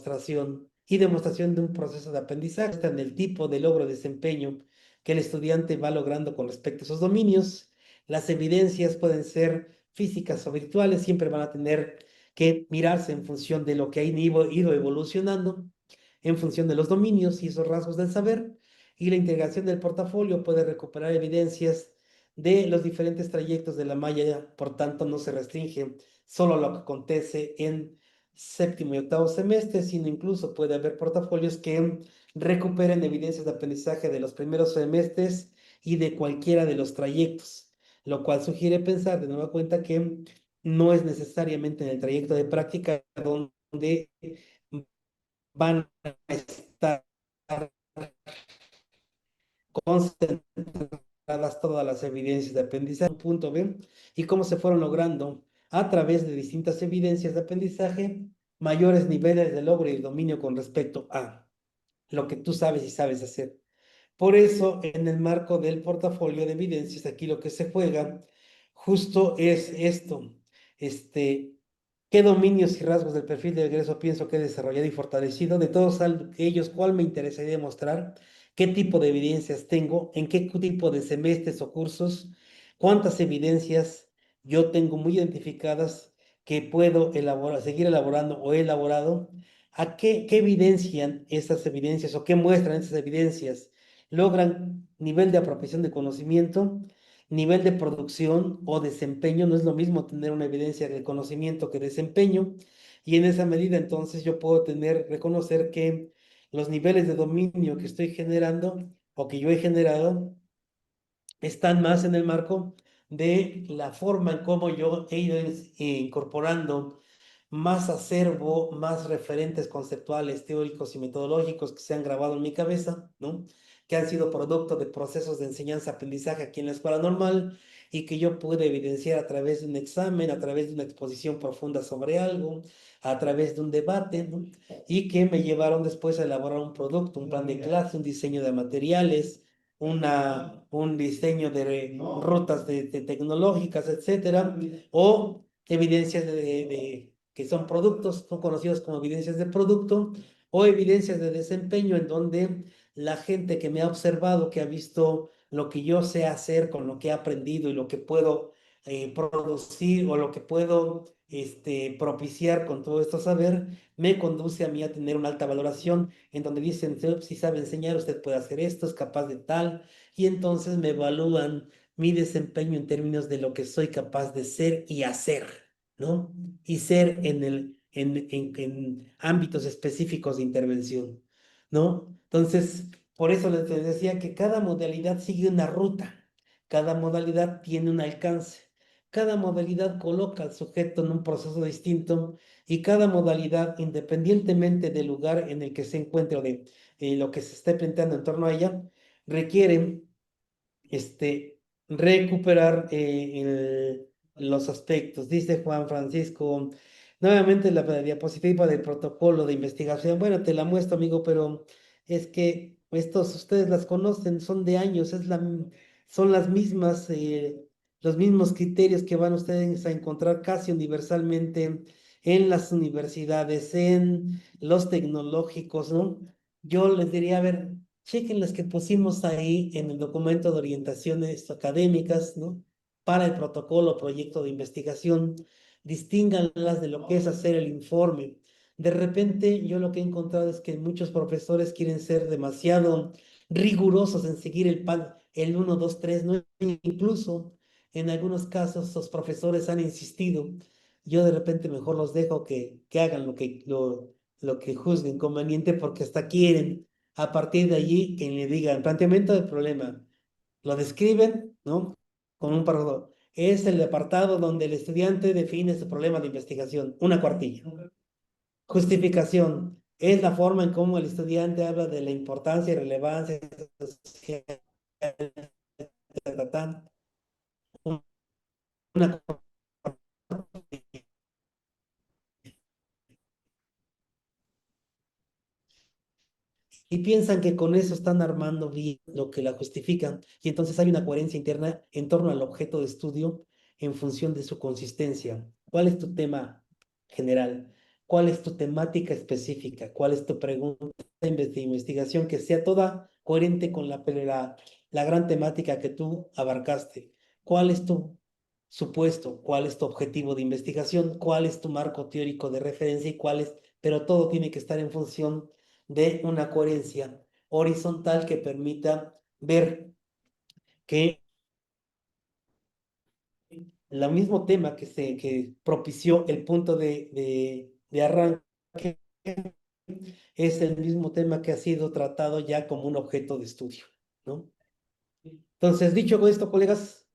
demostración y demostración de un proceso de aprendizaje en el tipo de logro de desempeño que el estudiante va logrando con respecto a esos dominios. Las evidencias pueden ser físicas o virtuales, siempre van a tener que mirarse en función de lo que ha ido evolucionando, en función de los dominios y esos rasgos del saber. Y la integración del portafolio puede recuperar evidencias de los diferentes trayectos de la malla, por tanto no se restringe solo a lo que acontece en séptimo y octavo semestre, sino incluso puede haber portafolios que recuperen evidencias de aprendizaje de los primeros semestres y de cualquiera de los trayectos, lo cual sugiere pensar de nueva cuenta que no es necesariamente en el trayecto de práctica donde van a estar concentradas todas las evidencias de aprendizaje. Punto B, y cómo se fueron logrando a través de distintas evidencias de aprendizaje mayores niveles de logro y dominio con respecto a lo que tú sabes y sabes hacer. Por eso, en el marco del portafolio de evidencias, aquí lo que se juega justo es esto, este, qué dominios y rasgos del perfil de egreso pienso que he desarrollado y fortalecido, de todos ellos, cuál me interesaría demostrar, qué tipo de evidencias tengo, en qué tipo de semestres o cursos, cuántas evidencias yo tengo muy identificadas que puedo elaborar, seguir elaborando o he elaborado, a qué evidencian esas evidencias o qué muestran esas evidencias, logran nivel de apropiación de conocimiento, nivel de producción o desempeño. No es lo mismo tener una evidencia de conocimiento que desempeño, y en esa medida entonces yo puedo reconocer que los niveles de dominio que estoy generando o que yo he generado están más en el marco de la forma en cómo yo he ido incorporando más acervo, más referentes conceptuales, teóricos y metodológicos que se han grabado en mi cabeza, ¿no? Que han sido producto de procesos de enseñanza-aprendizaje aquí en la escuela normal y que yo pude evidenciar a través de un examen, a través de una exposición profunda sobre algo, a través de un debate, ¿no? Y que me llevaron después a elaborar un producto, un plan de clase, un diseño de materiales, un diseño de rutas tecnológicas, etcétera, o evidencias que son productos, son conocidos como evidencias de producto o evidencias de desempeño, en donde la gente que me ha observado, que ha visto lo que yo sé hacer con lo que he aprendido y lo que puedo producir o lo que puedo propiciar con todo esto saber, me conduce a mí a tener una alta valoración, en donde dicen, si sabe enseñar, usted puede hacer esto, es capaz de tal, y entonces me evalúan mi desempeño en términos de lo que soy capaz de ser y hacer, ¿no? Y ser en ámbitos específicos de intervención, ¿no? Entonces, por eso les decía que cada modalidad sigue una ruta, cada modalidad tiene un alcance, cada modalidad coloca al sujeto en un proceso distinto y cada modalidad, independientemente del lugar en el que se encuentre o de lo que se esté planteando en torno a ella, requiere recuperar los aspectos. Dice Juan Francisco, nuevamente la diapositiva del protocolo de investigación. Bueno, te la muestro, amigo, pero es que estos ustedes las conocen, son de años, son las mismas, los mismos criterios que van ustedes a encontrar casi universalmente en las universidades, en los tecnológicos, ¿no? Yo les diría, a ver, chequen las que pusimos ahí en el documento de orientaciones académicas, ¿no? Para el protocolo o proyecto de investigación, distínganlas de lo que es hacer el informe. De repente, yo lo que he encontrado es que muchos profesores quieren ser demasiado rigurosos en seguir el 1, 2, 3, ¿no? Incluso en algunos casos los profesores han insistido. Yo de repente mejor los dejo que hagan lo que juzguen conveniente porque hasta quieren a partir de allí que le digan planteamiento del problema. Lo describen, ¿no? Con un párrafo. Es el apartado donde el estudiante define su problema de investigación. Una cuartilla. Justificación. Es la forma en cómo el estudiante habla de la importancia y relevancia social. Una y piensan que con eso están armando bien lo que la justifican, y entonces hay una coherencia interna en torno al objeto de estudio en función de su consistencia. ¿Cuál es tu tema general? cuál es tu temática específica, cuál es tu pregunta de investigación, que sea toda coherente con la gran temática que tú abarcaste. ¿Cuál es tu supuesto? ¿Cuál es tu objetivo de investigación? ¿Cuál es tu marco teórico de referencia y cuál es? Pero todo tiene que estar en función de una coherencia horizontal que permita ver que el mismo tema que propició el punto de arranque es el mismo tema que ha sido tratado ya como un objeto de estudio, ¿no? Entonces, dicho esto, colegas,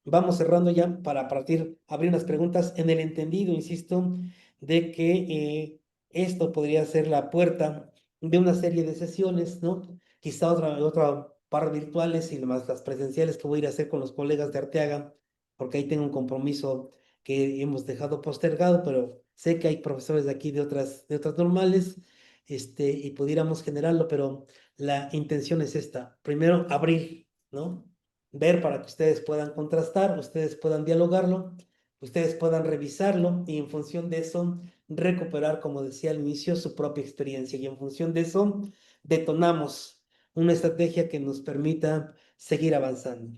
vamos cerrando ya para partir, abrir unas preguntas en el entendido, insisto, de que esto podría ser la puerta de una serie de sesiones, ¿no? Quizá otra par virtuales y más las presenciales que voy a ir a hacer con los colegas de Arteaga, porque ahí tengo un compromiso que hemos dejado postergado, pero sé que hay profesores de aquí de otras normales, y pudiéramos generarlo, pero la intención es esta. Primero, abrir, ¿no? Ver para que ustedes puedan contrastar, ustedes puedan dialogarlo, ustedes puedan revisarlo y en función de eso recuperar, como decía al inicio, su propia experiencia. Y en función de eso detonamos una estrategia que nos permita seguir avanzando.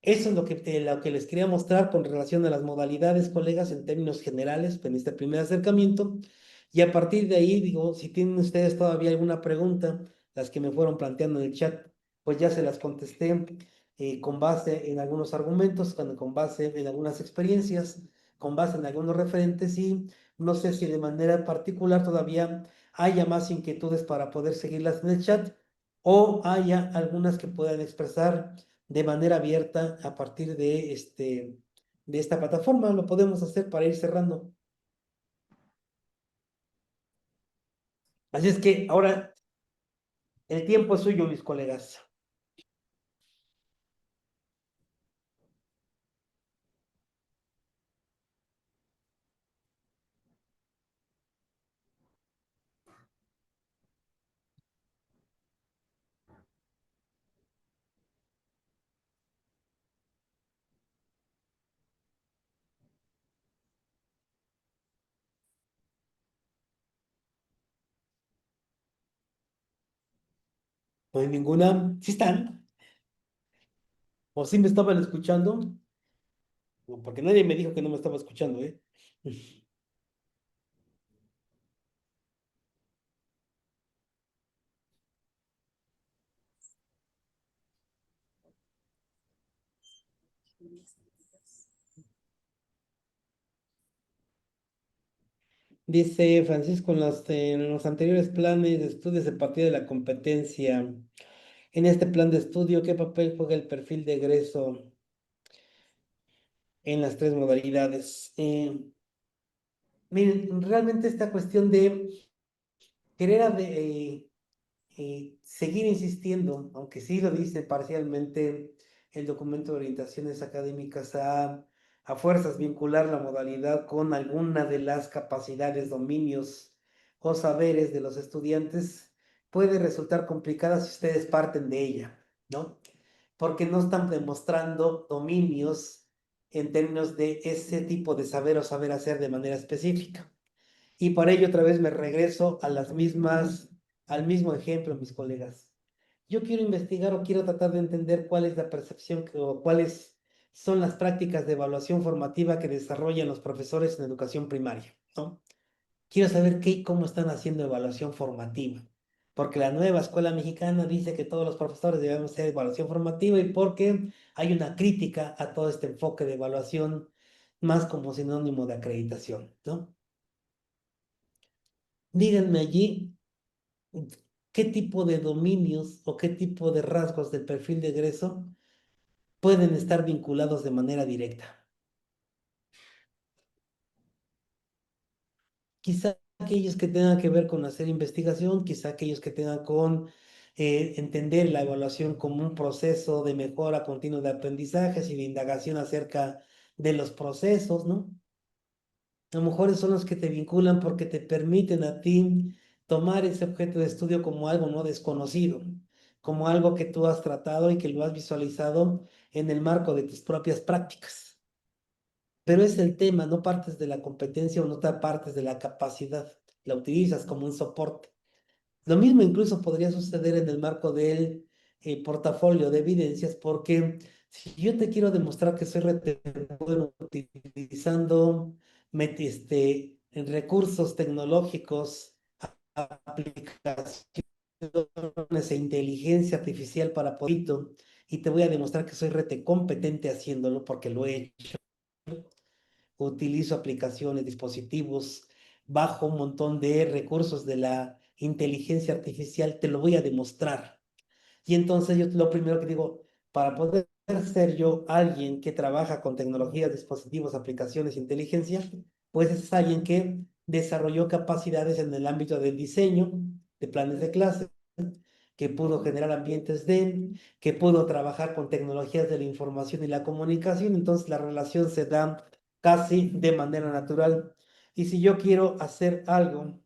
Eso es lo que les quería mostrar con relación a las modalidades, colegas, en términos generales, en este primer acercamiento. Y a partir de ahí, digo, si tienen ustedes todavía alguna pregunta, las que me fueron planteando en el chat, pues ya se las contesté con base en algunos argumentos, con base en algunas experiencias, con base en algunos referentes y no sé si de manera particular todavía haya más inquietudes para poder seguirlas en el chat o haya algunas que puedan expresar de manera abierta a partir de esta plataforma. Lo podemos hacer para ir cerrando. Así es que ahora el tiempo es suyo, mis colegas. No hay ninguna. ¿Sí están? ¿O sí me estaban escuchando? No, porque nadie me dijo que no me estaba escuchando, ¿eh? Dice Francisco, en los anteriores planes de estudios de partida de la competencia, en este plan de estudio, ¿qué papel juega el perfil de egreso en las tres modalidades? Miren, realmente esta cuestión de querer seguir insistiendo, aunque sí lo dice parcialmente el documento de orientaciones académicas, a fuerzas vincular la modalidad con alguna de las capacidades, dominios o saberes de los estudiantes, puede resultar complicada si ustedes parten de ella, ¿no? Porque no están demostrando dominios en términos de ese tipo de saber o saber hacer de manera específica. Y para ello otra vez me regreso al mismo ejemplo, mis colegas. Yo quiero investigar o quiero tratar de entender cuál es la percepción o cuáles son las prácticas de evaluación formativa que desarrollan los profesores en educación primaria, ¿no? Quiero saber qué y cómo están haciendo evaluación formativa, porque la nueva escuela mexicana dice que todos los profesores debemos hacer evaluación formativa y porque hay una crítica a todo este enfoque de evaluación más como sinónimo de acreditación, ¿no? Díganme allí qué tipo de dominios o qué tipo de rasgos del perfil de egreso pueden estar vinculados de manera directa. Quizá aquellos que tengan que ver con hacer investigación, quizá aquellos que tengan con entender la evaluación como un proceso de mejora continua de aprendizajes y de indagación acerca de los procesos, ¿no? A lo mejor son los que te vinculan porque te permiten a ti tomar ese objeto de estudio como algo no desconocido, como algo que tú has tratado y que lo has visualizado en el marco de tus propias prácticas. pero es el tema, no partes de la competencia o no te partes de la capacidad, la utilizas como un soporte. Lo mismo incluso podría suceder en el marco del portafolio de evidencias, porque si yo te quiero demostrar que soy rete bueno utilizando en recursos tecnológicos, aplicaciones e inteligencia artificial para poder, y te voy a demostrar que soy rete competente haciéndolo porque lo he hecho, utilizo aplicaciones, dispositivos, bajo un montón de recursos de la inteligencia artificial, te lo voy a demostrar. Y entonces yo lo primero que digo, para poder ser yo alguien que trabaja con tecnologías, dispositivos, aplicaciones, inteligencia, pues es alguien que desarrolló capacidades en el ámbito del diseño, de planes de clase, que pudo generar ambientes de, que pudo trabajar con tecnologías de la información y la comunicación, entonces la relación se da casi de manera natural. Y si yo quiero hacer algo,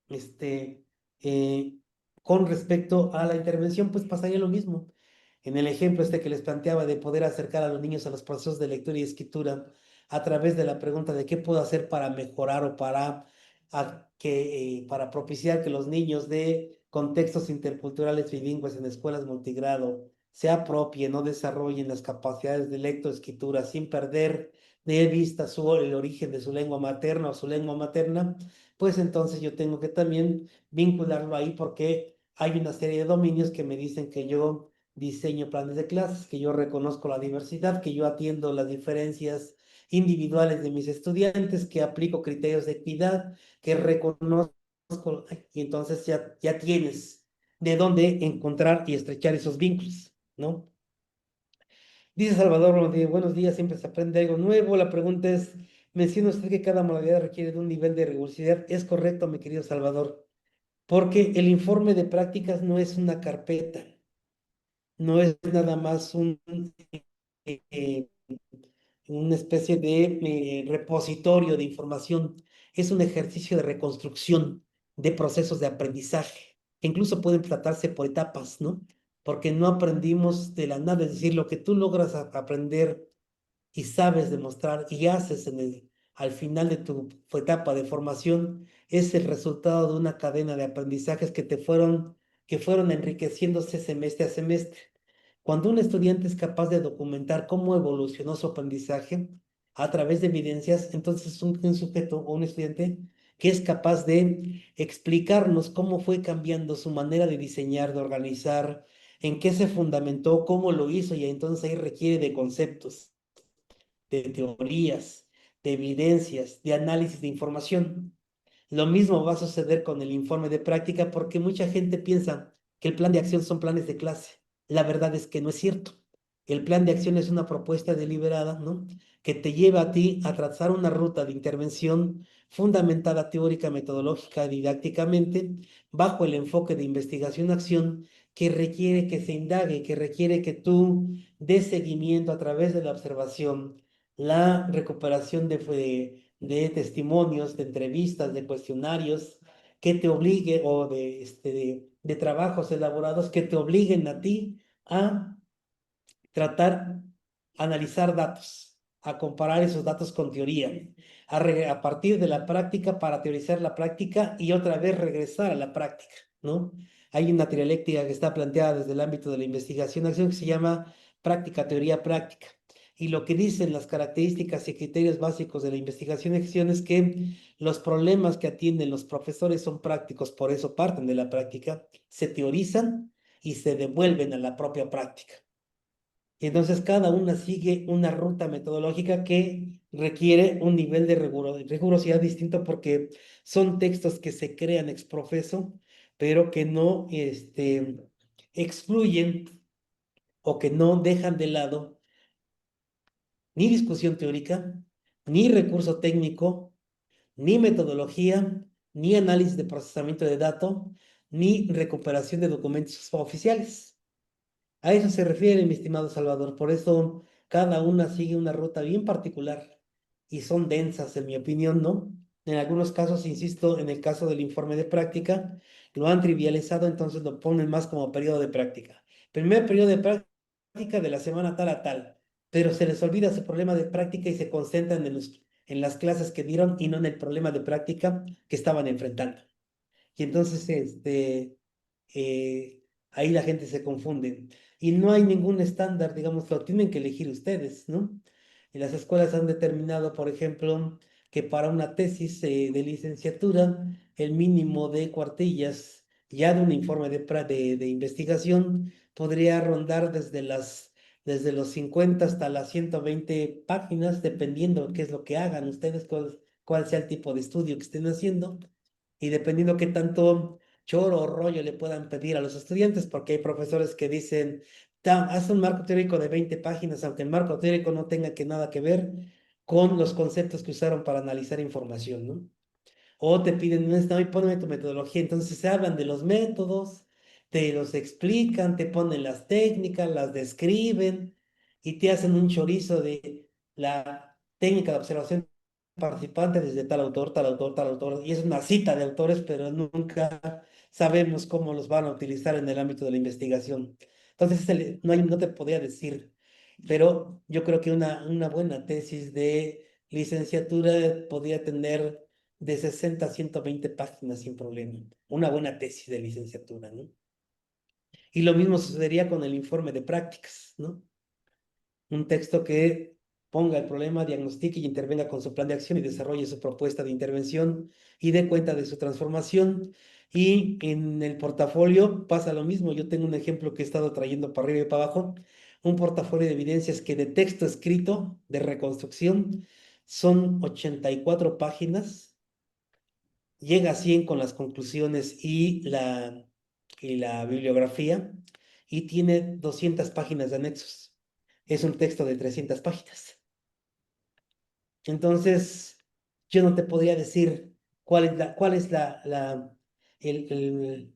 este, eh, con respecto a la intervención, pues pasaría lo mismo. En el ejemplo este que les planteaba de poder acercar a los niños a los procesos de lectura y escritura a través de la pregunta de qué puedo hacer para mejorar o para propiciar que los niños de contextos interculturales bilingües en escuelas multigrado se apropien o desarrollen las capacidades de lectoescritura sin perder de vista el origen de su lengua materna o su lengua materna, pues entonces yo tengo que también vincularlo ahí porque hay una serie de dominios que me dicen que yo diseño planes de clases, que yo reconozco la diversidad, que yo atiendo las diferencias individuales de mis estudiantes, que aplico criterios de equidad, que reconozco, y entonces ya tienes de dónde encontrar y estrechar esos vínculos, ¿no? Dice Salvador, buenos días, siempre se aprende algo nuevo. La pregunta es, menciona usted que cada modalidad requiere de un nivel de rigurosidad. Es correcto, mi querido Salvador, porque el informe de prácticas no es una carpeta, no es nada más eh, una especie de repositorio de información, es un ejercicio de reconstrucción de procesos de aprendizaje, que incluso pueden tratarse por etapas, ¿no? Porque no aprendimos de la nada, es decir, lo que tú logras aprender y sabes demostrar y haces al final de tu etapa de formación es el resultado de una cadena de aprendizajes que fueron enriqueciéndose semestre a semestre. Cuando un estudiante es capaz de documentar cómo evolucionó su aprendizaje a través de evidencias, entonces es un sujeto o un estudiante que es capaz de explicarnos cómo fue cambiando su manera de diseñar, de organizar, en qué se fundamentó, cómo lo hizo, y entonces ahí requiere de conceptos, de teorías, de evidencias, de análisis de información. Lo mismo va a suceder con el informe de práctica porque mucha gente piensa que el plan de acción son planes de clase. La verdad es que no es cierto. El plan de acción es una propuesta deliberada, ¿no? Que te lleva a ti a trazar una ruta de intervención fundamentada teórica, metodológica, didácticamente, bajo el enfoque de investigación-acción que requiere que se indague, que requiere que tú des seguimiento a través de la observación, la recuperación de testimonios, de entrevistas, de cuestionarios que te obligue o de trabajos elaborados que te obliguen a ti a tratar, analizar datos, a comparar esos datos con teoría, a partir de la práctica para teorizar la práctica y otra vez regresar a la práctica, ¿no? Hay una dialéctica que está planteada desde el ámbito de la investigación-acción que se llama práctica, teoría, práctica. Y lo que dicen las características y criterios básicos de la investigación-acción es que los problemas que atienden los profesores son prácticos, por eso parten de la práctica, se teorizan y se devuelven a la propia práctica. Y entonces cada una sigue una ruta metodológica que requiere un nivel de rigurosidad distinto porque son textos que se crean ex profeso, pero que no excluyen o que no dejan de lado ni discusión teórica, ni recurso técnico, ni metodología, ni análisis de procesamiento de datos, ni recuperación de documentos oficiales. A eso se refiere, mi estimado Salvador. Por eso cada una sigue una ruta bien particular y son densas, en mi opinión, ¿no? En algunos casos, insisto, en el caso del informe de práctica, lo han trivializado, entonces lo ponen más como periodo de práctica. Primer periodo de práctica de la semana tal a tal. pero se les olvida su problema de práctica y se concentran en las clases que dieron y no en el problema de práctica que estaban enfrentando. Y entonces, ahí la gente se confunde. Y no hay ningún estándar, digamos, lo tienen que elegir ustedes, ¿no? Y las escuelas han determinado, por ejemplo, que para una tesis de licenciatura, el mínimo de cuartillas ya de un informe de investigación podría rondar desde los 50 hasta las 120 páginas, dependiendo qué es lo que hagan ustedes, cuál sea el tipo de estudio que estén haciendo y dependiendo qué tanto choro o rollo le puedan pedir a los estudiantes, porque hay profesores que dicen, haz un marco teórico de 20 páginas, aunque el marco teórico no tenga nada que ver con los conceptos que usaron para analizar información, ¿no? O te piden, no, y ponme tu metodología. Entonces se hablan de los métodos, te los explican, te ponen las técnicas, las describen y te hacen un chorizo de la técnica de observación participante desde tal autor, tal autor, tal autor. Y es una cita de autores, pero nunca sabemos cómo los van a utilizar en el ámbito de la investigación. Entonces no te podría decir, pero yo creo que una buena tesis de licenciatura podría tener de 60 a 120 páginas sin problema. Una buena tesis de licenciatura, ¿no? Y lo mismo sucedería con el informe de prácticas, ¿no? Un texto que ponga el problema, diagnostique y intervenga con su plan de acción y desarrolle su propuesta de intervención y dé cuenta de su transformación. Y en el portafolio pasa lo mismo. Yo tengo un ejemplo que he estado trayendo para arriba y para abajo, un portafolio de evidencias que de texto escrito, de reconstrucción, son 84 páginas, llega a 100 con las conclusiones y la bibliografía y tiene 200 páginas de anexos. Es un texto de 300 páginas. Entonces, yo no te podría decir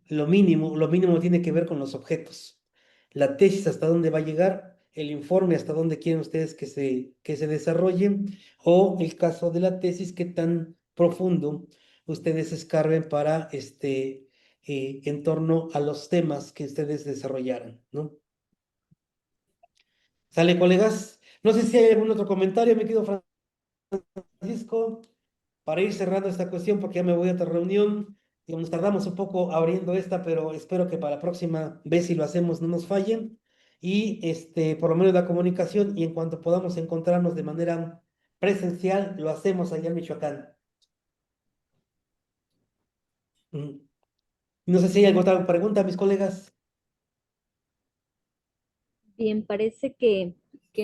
lo mínimo tiene que ver con los objetos. La tesis hasta dónde va a llegar, el informe hasta dónde quieren ustedes que se desarrolle, o el caso de la tesis, qué tan profundo ustedes escarben para en torno a los temas que ustedes desarrollaran, ¿no? ¿Sale, colegas? No sé si hay algún otro comentario, me quedo Francisco, para ir cerrando esta cuestión, porque ya me voy a otra reunión y nos tardamos un poco abriendo esta, pero espero que para la próxima vez, si lo hacemos, no nos fallen. Y por lo menos la comunicación, y en cuanto podamos encontrarnos de manera presencial, lo hacemos allá en Michoacán. Mm. No sé si hay alguna otra pregunta, mis colegas. Bien, parece que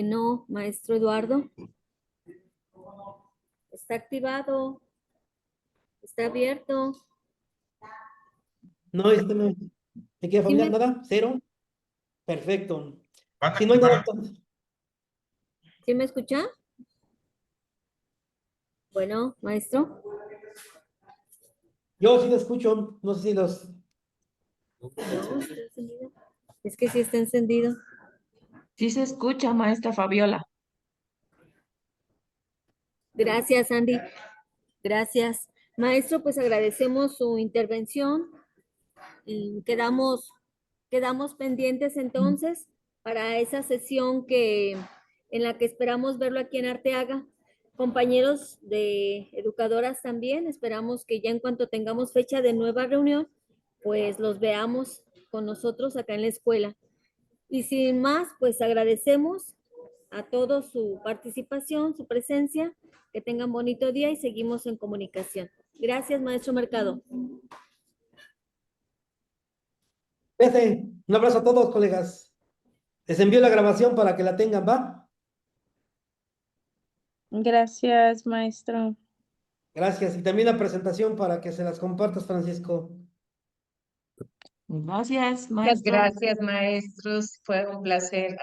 no, maestro Eduardo. Está activado, está abierto. No, ¿me queda ¿Sí familiar? me, ¿Nada? ¿Cero? Perfecto. Van a Si no hay nada, activar. entonces, sí me escucha? Bueno, maestro. yo sí lo escucho. No sé si los. No, está encendido. Es que sí está encendido. Sí se escucha, maestra Fabiola. Gracias, Andy. Gracias. Maestro, pues agradecemos su intervención. Y quedamos pendientes entonces para esa sesión en la que esperamos verlo aquí en Arteaga. Compañeros de educadoras también, esperamos que ya en cuanto tengamos fecha de nueva reunión, pues los veamos con nosotros acá en la escuela. Y sin más, pues agradecemos a todos su participación, su presencia, que tengan bonito día y seguimos en comunicación. Gracias, maestro Mercado. Fíjate, un abrazo a todos, colegas. Les envío la grabación para que la tengan, ¿va? Gracias, maestro. Gracias. Y también la presentación para que se las compartas, Francisco. Gracias, Muchas maestro. gracias, maestros. Fue un placer.